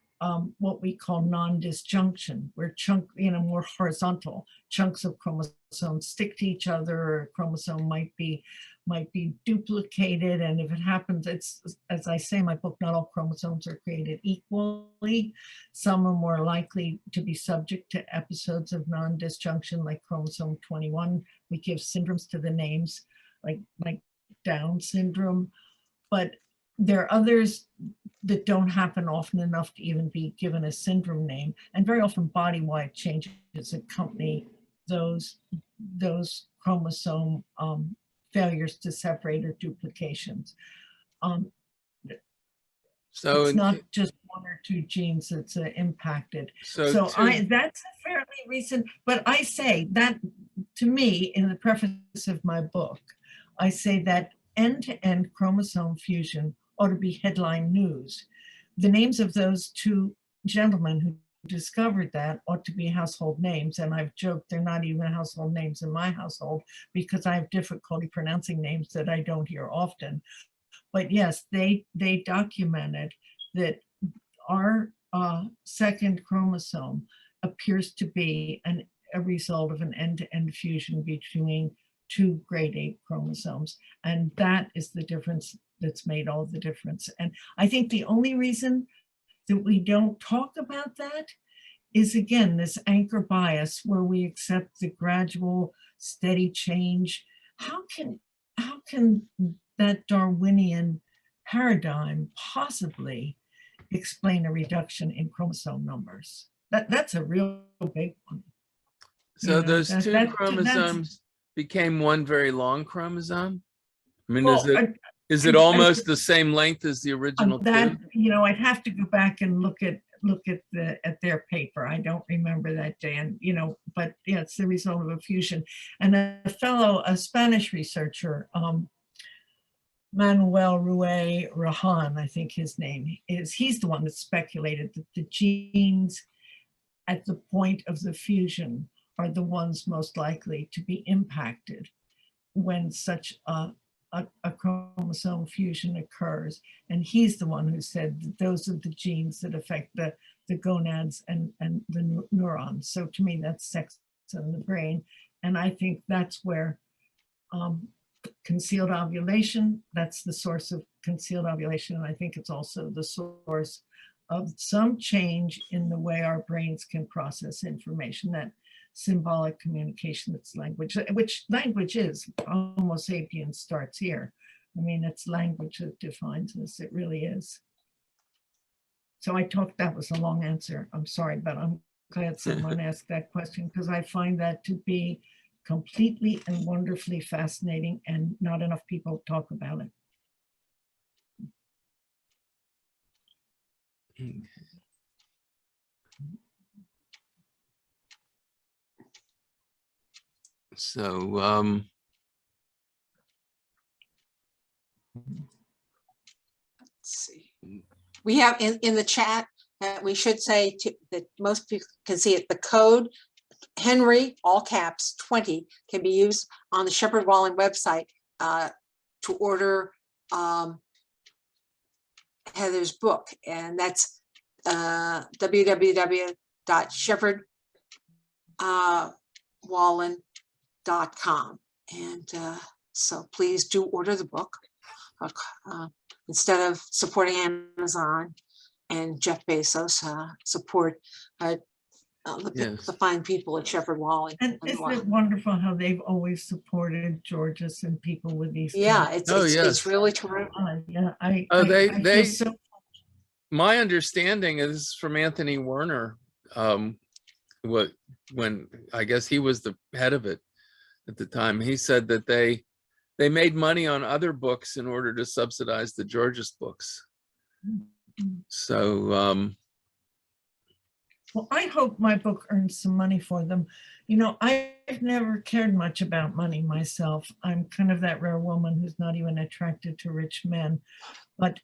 what we call non-disjunction, where more horizontal chunks of chromosomes stick to each other, or a chromosome might be duplicated. And if it happens, it's, as I say in my book, not all chromosomes are created equally. Some are more likely to be subject to episodes of non-disjunction, like chromosome 21. We give syndromes to the names, like Down syndrome. But there are others that don't happen often enough to even be given a syndrome name. And very often body-wide changes accompany those chromosome failures to separate or duplications. So it's not just one or two genes that's impacted. So that's a fairly recent, but I say that, to me, in the preface of my book, I say that end-to-end chromosome fusion ought to be headline news. The names of those two gentlemen who discovered that ought to be household names, and I've joked they're not even household names in my household because I have difficulty pronouncing names that I don't hear often. But yes, they documented that our second chromosome appears to be a result of an end-to-end fusion between two great ape chromosomes, and that is the difference that's made all the difference. And I think the only reason that we don't talk about that is again this anchor bias where we accept the gradual, steady change. How can that Darwinian paradigm possibly explain a reduction in chromosome numbers? That's a real big one. So those two that's- chromosomes became one very long chromosome? I mean, Well, is it almost the same length as the original that, two? I'd have to go back and look at their paper. I don't remember that, Dan, but yeah, it's the result of a fusion. And a Spanish researcher, Manuel Ruiz Rajan, I think his name is, he's the one that speculated that the genes at the point of the fusion are the ones most likely to be impacted when such a chromosome fusion occurs. And he's the one who said that those are the genes that affect the gonads and the neurons. So to me, that's sex in the brain. And I think that's where concealed ovulation, that's the source of concealed ovulation. And I think it's also the source of some change in the way our brains can process information, that symbolic communication, that's language, which language is. Homo sapiens starts here. I mean, it's language that defines us. It really is. So that was a long answer. I'm sorry, but I'm glad someone asked that question, because I find that to be completely and wonderfully fascinating, and not enough people talk about it. Okay. So, Let's see. We have in the chat that we should say that most people can see it. The code Henry, all caps, 20 can be used on the Shepherd Wallen website to order Heather's book, and that's www.shepherdwallen.com. And so please do order the book instead of supporting Amazon and Jeff Bezos. Support the fine people at Shepherd Wallen. And isn't it wonderful how they've always supported Georges and people with these? Yeah, it's really terrific. Yeah, I they feel so. My understanding is from Anthony Werner, when I guess he was the head of it at the time, he said that they made money on other books in order to subsidize the Georges books. So well, I hope my book earns some money for them. I've never cared much about money myself. I'm kind of that rare woman who's not even attracted to rich men. But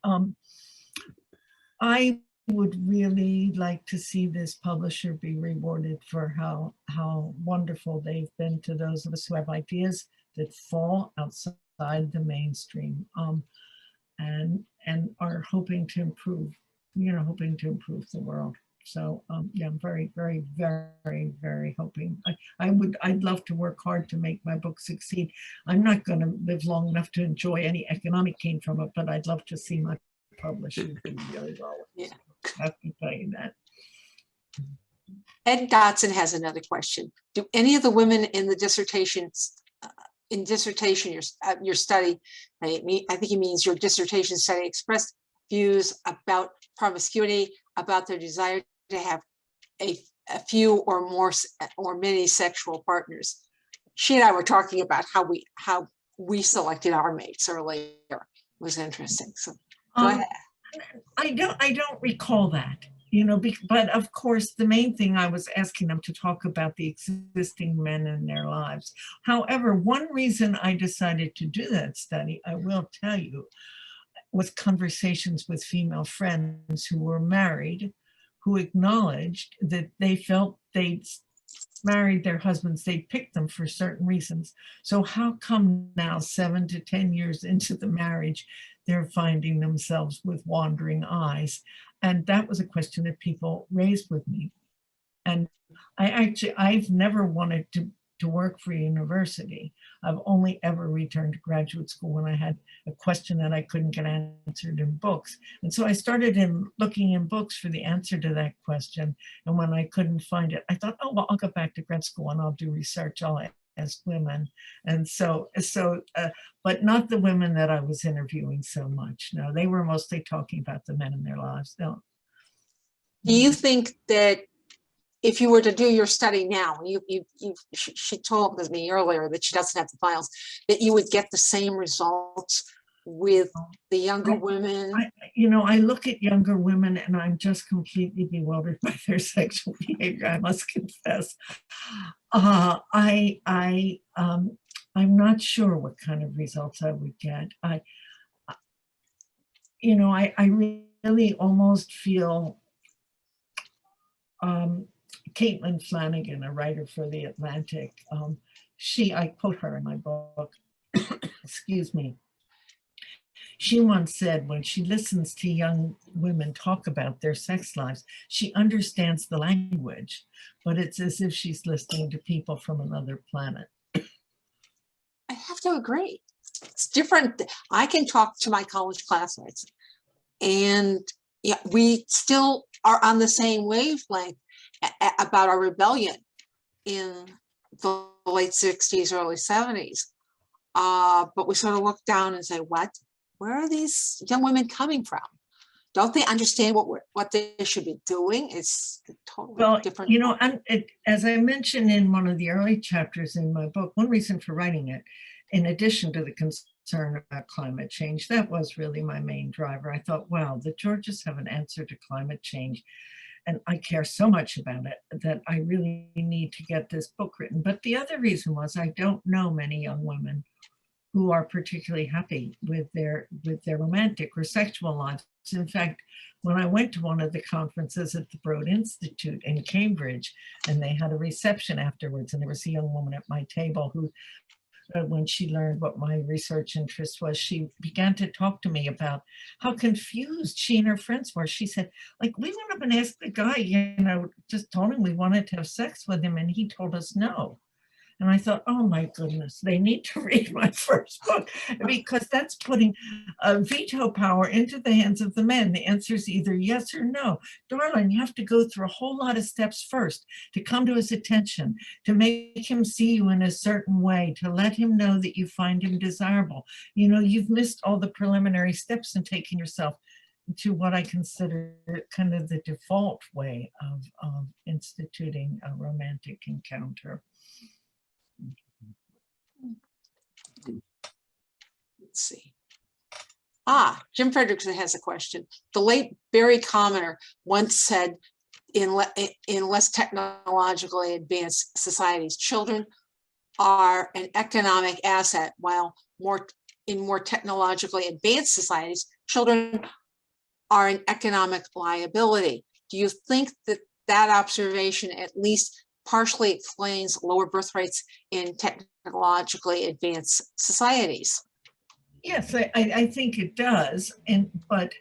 I would really like to see this publisher be rewarded for how wonderful they've been to those of us who have ideas that fall outside the mainstream, and are hoping to improve the world. So yeah, I'm very, very, very, very hoping. I'd love to work hard to make my book succeed. I'm not going to live long enough to enjoy any economic gain from it, but I'd love to see my publishing do really well. Yeah. I can tell you that. Ed Dotson has another question. Do any of the women in the dissertation, your study, I think he means your dissertation study, expressed views about promiscuity, about their desire to have a few or more or many sexual partners? She and I were talking about how we selected our mates earlier. It was interesting. So go ahead. I don't recall that, but of course the main thing I was asking them to talk about the existing men in their lives. However, one reason I decided to do that study, I will tell you, was conversations with female friends who were married, who acknowledged that they felt they'd married their husbands, they picked them for certain reasons. So how come now, 7 to 10 years into the marriage, they're finding themselves with wandering eyes? And that was a question that people raised with me. And I've never wanted to to work for a university. I've only ever returned to graduate school when I had a question that I couldn't get answered in books. And so I started looking in books for the answer to that question. And when I couldn't find it, I thought, oh, well, I'll go back to grad school and I'll do research. I'll ask women. And but not the women that I was interviewing so much. No, they were mostly talking about the men in their lives. No. Do you think that if you were to do your study now, she told me earlier that she doesn't have the files, that you would get the same results with the younger women? I look at younger women and I'm just completely bewildered by their sexual behavior, I must confess. I'm not sure what kind of results I would get. I really almost feel Caitlin Flanagan, a writer for The Atlantic, I quote her in my book, excuse me. She once said when she listens to young women talk about their sex lives, she understands the language, but it's as if she's listening to people from another planet. I have to agree. It's different. I can talk to my college classmates and yeah, we still are on the same wavelength about our rebellion in the late 60s, early 70s. But we sort of look down and say, what? Where are these young women coming from? Don't they understand what they should be doing? It's totally different. As I mentioned in one of the early chapters in my book, one reason for writing it, in addition to the concern about climate change, that was really my main driver. I thought, wow, the Georges have an answer to climate change. And I care so much about it that I really need to get this book written. But the other reason was I don't know many young women who are particularly happy with their romantic or sexual lives. In fact, when I went to one of the conferences at the Broad Institute in Cambridge, and they had a reception afterwards, and there was a young woman at my table who, when she learned what my research interest was, she began to talk to me about how confused she and her friends were. She said, like, we went up and asked the guy, just told him we wanted to have sex with him, and he told us no. And I thought, oh my goodness, they need to read my first book, because that's putting veto power into the hands of the men. The answer is either yes or no. Darling, you have to go through a whole lot of steps first to come to his attention, to make him see you in a certain way, to let him know that you find him desirable. You've missed all the preliminary steps in taking yourself to what I consider kind of the default way of instituting a romantic encounter. Let's see. Jim Fredrickson has a question. The late Barry Commoner once said, in less technologically advanced societies, children are an economic asset, while in more technologically advanced societies, children are an economic liability. Do you think that observation at least partially explains lower birth rates in technologically advanced societies? Yes, I think it does. But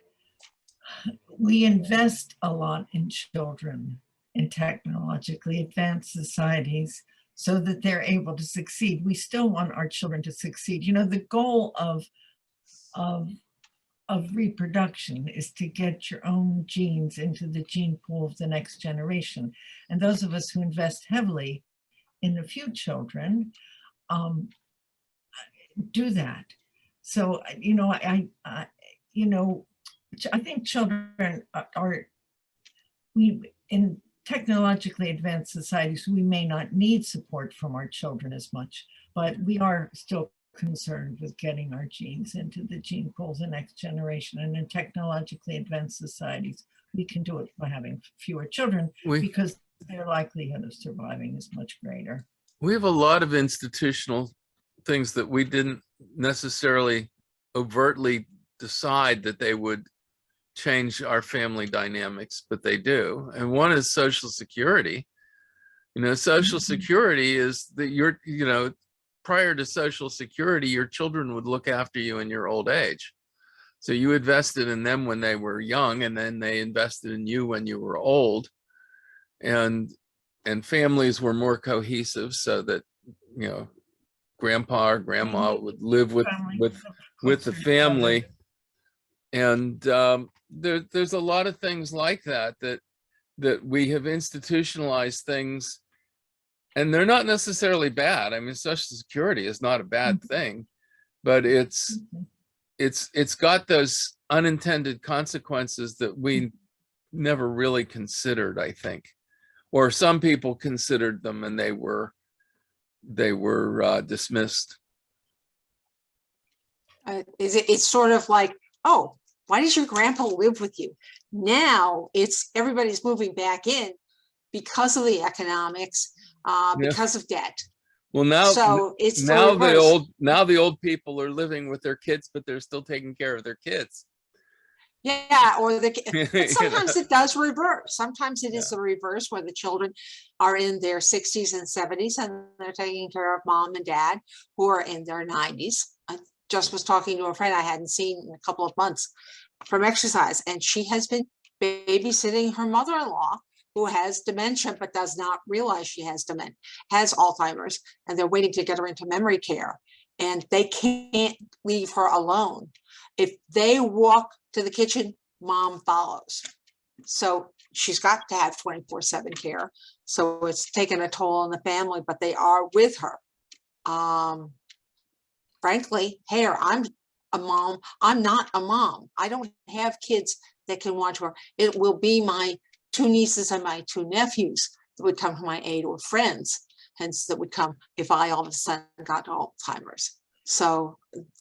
we invest a lot in children in technologically advanced societies so that they're able to succeed. We still want our children to succeed. The goal of reproduction is to get your own genes into the gene pool of the next generation. And those of us who invest heavily in a few children do that. So, I think children in technologically advanced societies, we may not need support from our children as much, but we are still concerned with getting our genes into the gene pools the next generation. And in technologically advanced societies, we can do it by having fewer children because their likelihood of surviving is much greater. We have a lot of institutional things that we didn't necessarily overtly decide that they would change our family dynamics, but they do. And one is Social Security. Social Security is that prior to Social Security, your children would look after you in your old age. So you invested in them when they were young, and then they invested in you when you were old. And families were more cohesive, so that you know, grandpa or grandma would live with Family, with with the closer family. together. And there's a lot of things like that we have institutionalized things, and they're not necessarily bad. I mean, Social Security is not a bad thing, but it's got those unintended consequences that we never really considered, I think, or some people considered them and they were dismissed. It's sort of like, oh, why does your grandpa live with you? Now everybody's moving back in because of the economics, because of debt. Well, now, so it's now the the old people are living with their kids, but they're still taking care of their kids. Yeah, or but sometimes You know? it does reverse. Sometimes it is Yeah. the reverse, where the children are in their 60s and 70s and they're taking care of mom and dad who are in their 90s. I just was talking to a friend I hadn't seen in a couple of months from exercise, and she has been babysitting her mother-in-law who has dementia but does not realize she has Alzheimer's, and they're waiting to get her into memory care, and they can't leave her alone. If they walk to the kitchen, mom follows. So she's got to have 24/7 care. So it's taken a toll on the family, but they are with her. Frankly, hey, I'm a mom. I'm not a mom. I don't have kids that can watch her. It will be my 2 nieces and my 2 nephews that would come to my aid, or friends, hence that would come if I all of a sudden got Alzheimer's. So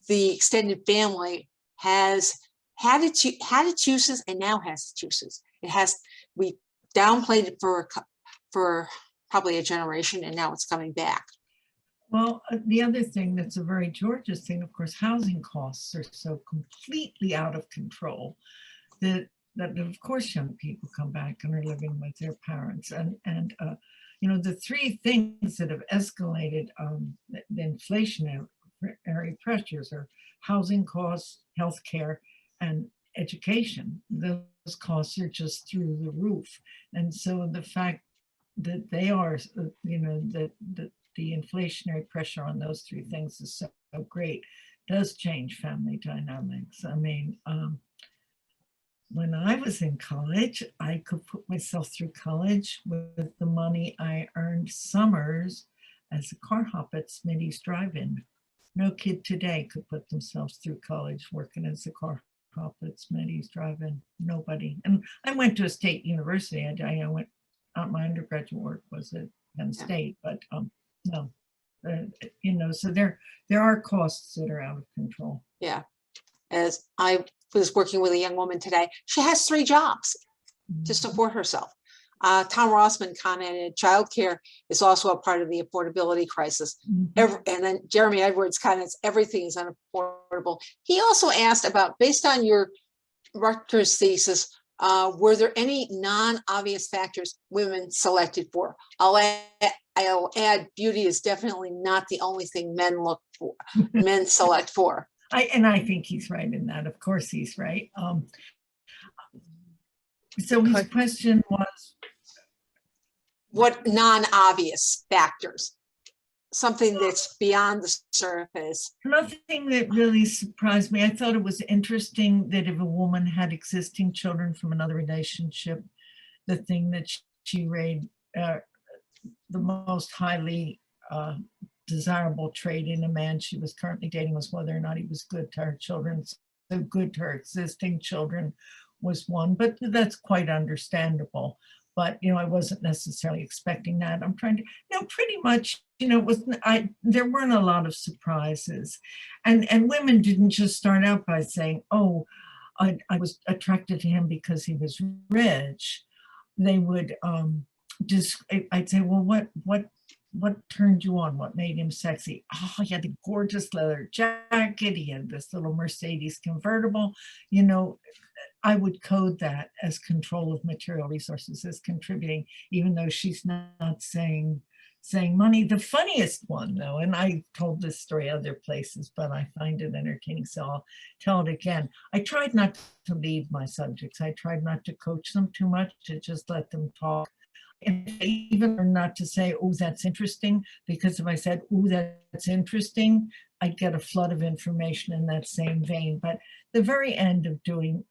the extended family has had its uses and now has its uses. We downplayed it for probably a generation, and now it's coming back. Well, the other thing that's a very Georgia thing, of course, housing costs are so completely out of control that of course young people come back and are living with their parents. And you know, the 3 things that have escalated the inflationary pressures are housing costs, healthcare, and education. Those costs are just through the roof. And so the fact that they are, you know, that the inflationary pressure on those 3 things is so great, does change family dynamics. I mean, when I was in college, I could put myself through college with the money I earned summers as a car hop at Smitty's Drive-In. No kid today could put themselves through college working as a car hop at Smitty's Drive-In. Nobody. And I went to a state university. I went, my undergraduate work was at Penn State, but no, you know, so there are costs that are out of control. Yeah. As I was working with a young woman today, she has 3 jobs to support herself. Tom Rossman commented, childcare is also a part of the affordability crisis. And then Jeremy Edwards comments, everything is unaffordable. He also asked about, based on your Rutgers thesis, were there any non-obvious factors women selected for? I'll add beauty is definitely not the only thing men select for. I think he's right in that. Of course he's right. So his question was, what non-obvious factors? Something that's beyond the surface. Nothing that really surprised me. I thought it was interesting that if a woman had existing children from another relationship, the thing that she rated the most highly desirable trait in a man she was currently dating was whether or not he was good to her children. So good to her existing children was one, but that's quite understandable. But, you know, I wasn't necessarily expecting that. I'm trying to, you know, pretty much, you know, there weren't a lot of surprises. And women didn't just start out by saying, oh, I was attracted to him because he was rich. They would just, I'd say, well, what turned you on? What made him sexy? Oh, he had a gorgeous leather jacket. He had this little Mercedes convertible. You know, I would code that as control of material resources, as contributing, even though she's not saying money. The funniest one, though, and I told this story other places, but I find it entertaining, so I'll tell it again. I tried not to lead my subjects. I tried not to coach them too much, to just let them talk. even not to say, oh, that's interesting, because if I said, oh, that's interesting, I'd get a flood of information in that same vein. But the very end of doing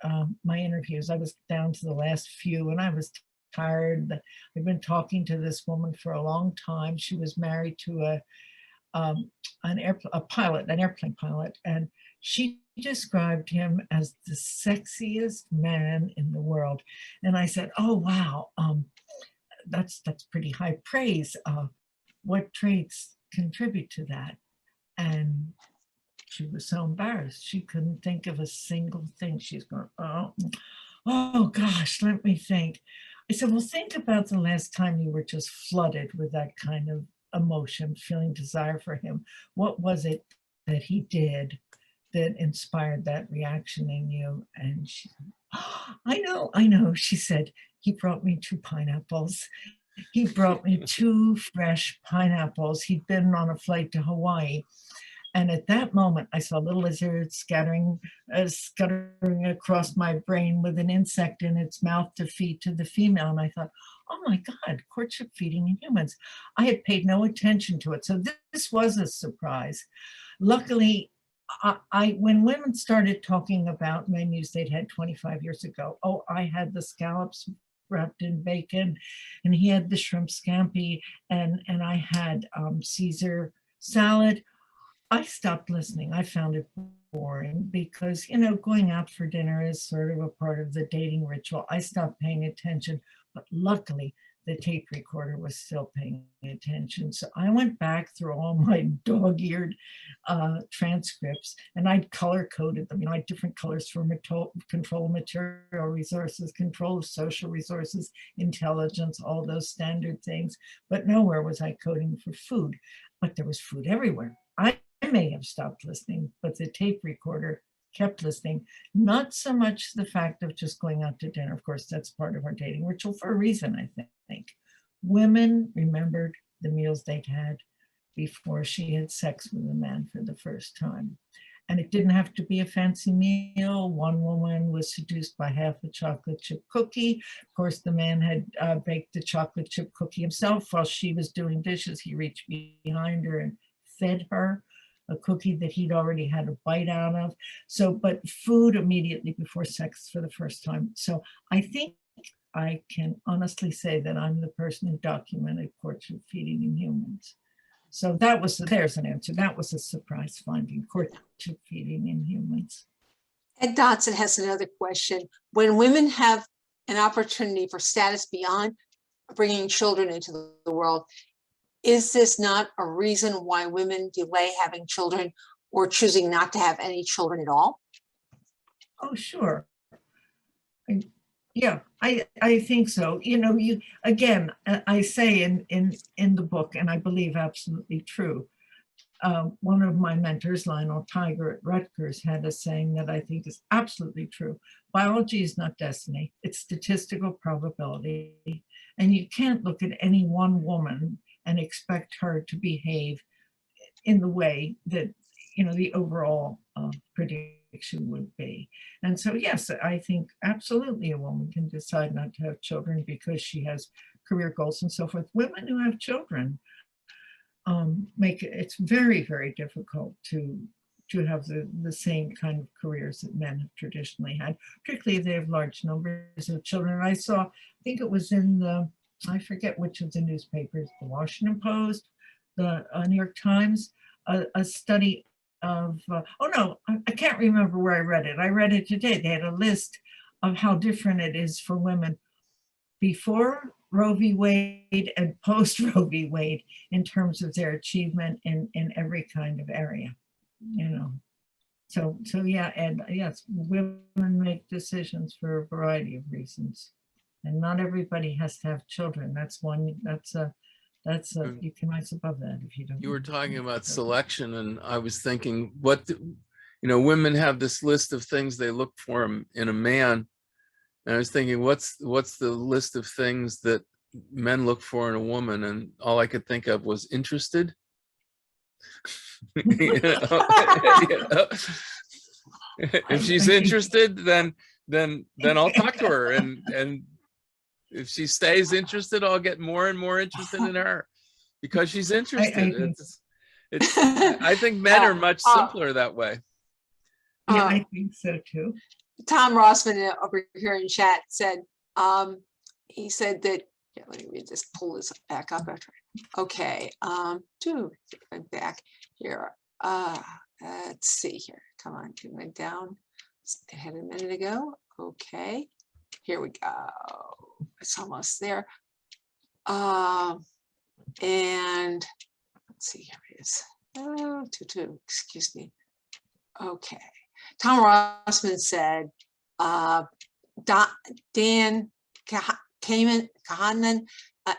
my interviews, I was down to the last few and I was tired. I've been talking to this woman for a long time. She was married to an airplane pilot, and she described him as the sexiest man in the world. And I said, oh, wow, that's pretty high praise. What traits contribute to that? And she was so embarrassed. She couldn't think of a single thing. She's going, oh gosh, let me think. I said, well, think about the last time you were just flooded with that kind of emotion, feeling desire for him. What was it that he did that inspired that reaction in you? And she said, oh, I know. She said, he brought me 2 pineapples. He brought me 2 fresh pineapples. He'd been on a flight to Hawaii. And at that moment, I saw a little lizard scattering across my brain with an insect in its mouth to feed to the female. And I thought, oh my God, courtship feeding in humans. I had paid no attention to it. So this was a surprise. Luckily, when women started talking about menus they'd had 25 years ago, oh, I had the scallops wrapped in bacon, and he had the shrimp scampi, and I had Caesar salad, I stopped listening. I found it boring because, going out for dinner is sort of a part of the dating ritual. I stopped paying attention, but luckily the tape recorder was still paying attention. So I went back through all my dog-eared transcripts, and I'd color coded them. I had different colors for control of material resources, control of social resources, intelligence, all those standard things. But nowhere was I coding for food, but there was food everywhere. I may have stopped listening, but the tape recorder kept listening. Not so much the fact of just going out to dinner. Of course, that's part of our dating ritual for a reason, I think. Women remembered the meals they'd had before she had sex with a man for the first time. And it didn't have to be a fancy meal. One woman was seduced by half a chocolate chip cookie. Of course, the man had baked the chocolate chip cookie himself. While she was doing dishes, he reached behind her and fed her a cookie that he'd already had a bite out of. So, but food immediately before sex for the first time. So I think I can honestly say that I'm the person who documented courtship feeding in humans. So there's an answer. That was a surprise finding, courtship feeding in humans. Ed Dotson has another question. When women have an opportunity for status beyond bringing children into the world, is this not a reason why women delay having children or choosing not to have any children at all? Oh, sure. Yeah, I think so. Again, I say in the book, and I believe absolutely true. One of my mentors, Lionel Tiger at Rutgers, had a saying that I think is absolutely true. Biology is not destiny, it's statistical probability. And you can't look at any one woman and expect her to behave in the way that, the overall prediction would be. And so, yes, I think absolutely a woman can decide not to have children because she has career goals and so forth. Women who have children it's very, very difficult to have the same kind of careers that men have traditionally had, particularly if they have large numbers of children. I saw, I think it was in I forget which of the newspapers, the Washington Post, the New York Times, a study of, I can't remember where I read it. I read it today. They had a list of how different it is for women before Roe v. Wade and post Roe v. Wade in terms of their achievement in every kind of area, So yeah, and yes, women make decisions for a variety of reasons. And not everybody has to have children. That's you can rise above that if you don't. You were talking about selection, and I was thinking, women have this list of things they look for in a man. And I was thinking, what's the list of things that men look for in a woman? And all I could think of was interested. If she's interested, then I'll talk to her, and if she stays interested, I'll get more and more interested in her because she's interested. I think men are much simpler that way. Yeah, I think so too. Tom Rossman over here in chat said, he said that, let me read this, pull this back up after. Okay, I'm back here. Let's see here. Come on, it went down. I had a minute ago. Okay, here we go. It's almost there. And let's see, here it is. Oh, excuse me. Okay. Tom Rossman said, Dan Kahanan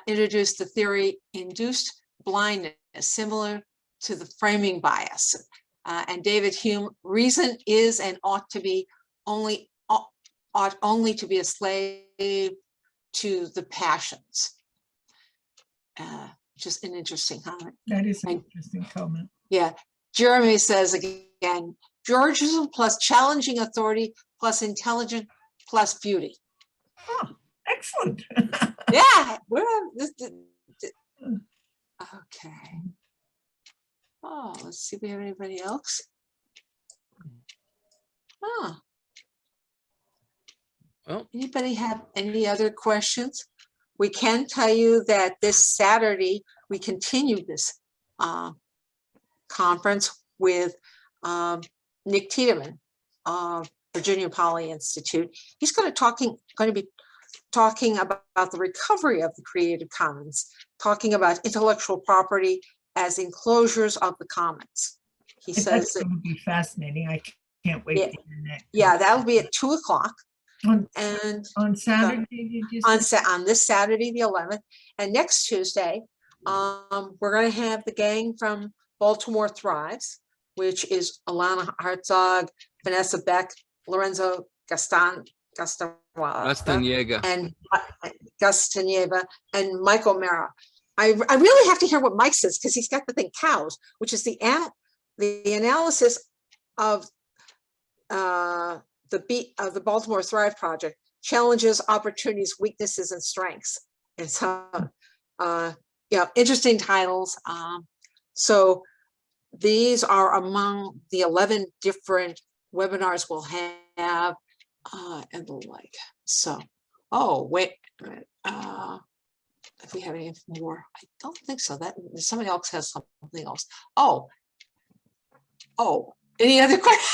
introduced the theory induced blindness, similar to the framing bias. And David Hume, reason is and ought only to be a slave to the passions. Just an interesting comment. That is an interesting comment. Yeah. Jeremy says again, Georgism plus challenging authority plus intelligence plus beauty. Oh, excellent. Yeah. Okay. Oh, let's see if we have anybody else. Oh. Well, Anybody have any other questions? We can tell you that this Saturday, we continue this conference with Nick Tiedemann of Virginia Poly Institute. He's going to be talking about the recovery of the Creative Commons, talking about intellectual property as enclosures of the commons. He says That's that, going to be fascinating. I can't wait Yeah. to hear that. yeah, that'll be at 2:00. And On Saturday, did you say? on this Saturday, the 11th, and next Tuesday, we're going to have the gang from Baltimore Thrives, which is Alana Hartzog, Vanessa Beck, Lorenzo Castaneda. and Castaneda and Mike O'Mara. I really have to hear what Mike says because he's got the thing cows, which is the analysis of the Baltimore Thrive Project, challenges, opportunities, weaknesses, and strengths. And so, interesting titles. So these are among the 11 different webinars we'll have and the like. So, oh, wait a minute. If we have any more, I don't think so. That somebody else has something else. Oh, any other questions?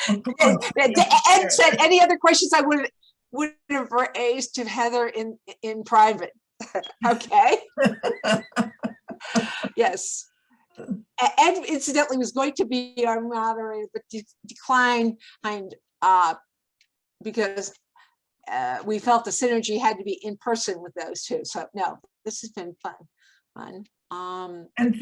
Ed said, any other questions I would have raised to Heather in private. Okay. Yes. Ed incidentally was going to be our moderator, but declined because we felt the synergy had to be in person with those two. So no, this has been fun. And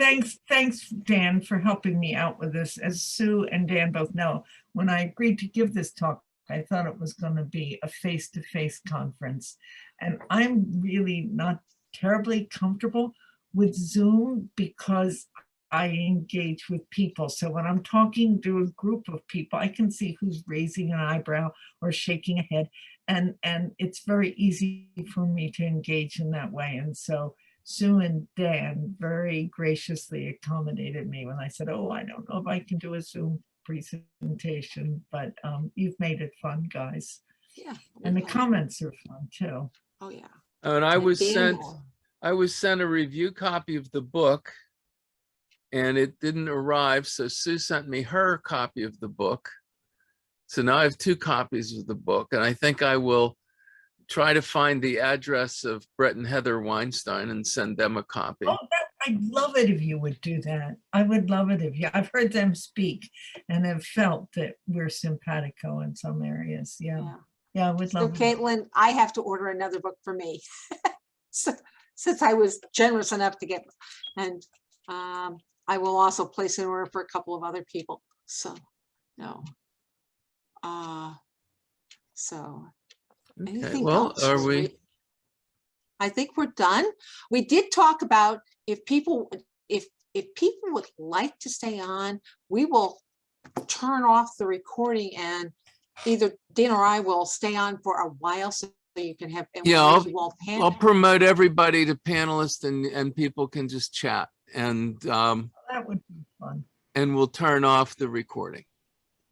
thanks, Dan, for helping me out with this. As Sue and Dan both know, when I agreed to give this talk, I thought it was going to be a face-to-face conference. And I'm really not terribly comfortable with Zoom because I engage with people. So when I'm talking to a group of people, I can see who's raising an eyebrow or shaking a head. And it's very easy for me to engage in that way. And so Sue and Dan very graciously accommodated me when I said, oh, I don't know if I can do a Zoom presentation, but you've made it fun, guys. Yeah. And the comments are fun too. Oh yeah. And I was sent a review copy of the book and it didn't arrive. So Sue sent me her copy of the book. So now I have 2 copies of the book, and I think I will try to find the address of Brett and Heather Weinstein and send them a copy. Oh, I'd love it if you would do that. I would love it if you, I've heard them speak and have felt that we're simpatico in some areas. Yeah, I would love it. So Caitlin, I have to order another book for me. So, since I was generous enough to get, and I will also place an order for a couple of other people. So, no. So Okay, well, are we? I think we're done. We did talk about if people would like to stay on, we will turn off the recording and either Dan or I will stay on for a while so you can have. and Yeah, we'll make you all I'll panel. promote everybody to panelists and people can just chat and That would be fun. we'll turn off the recording.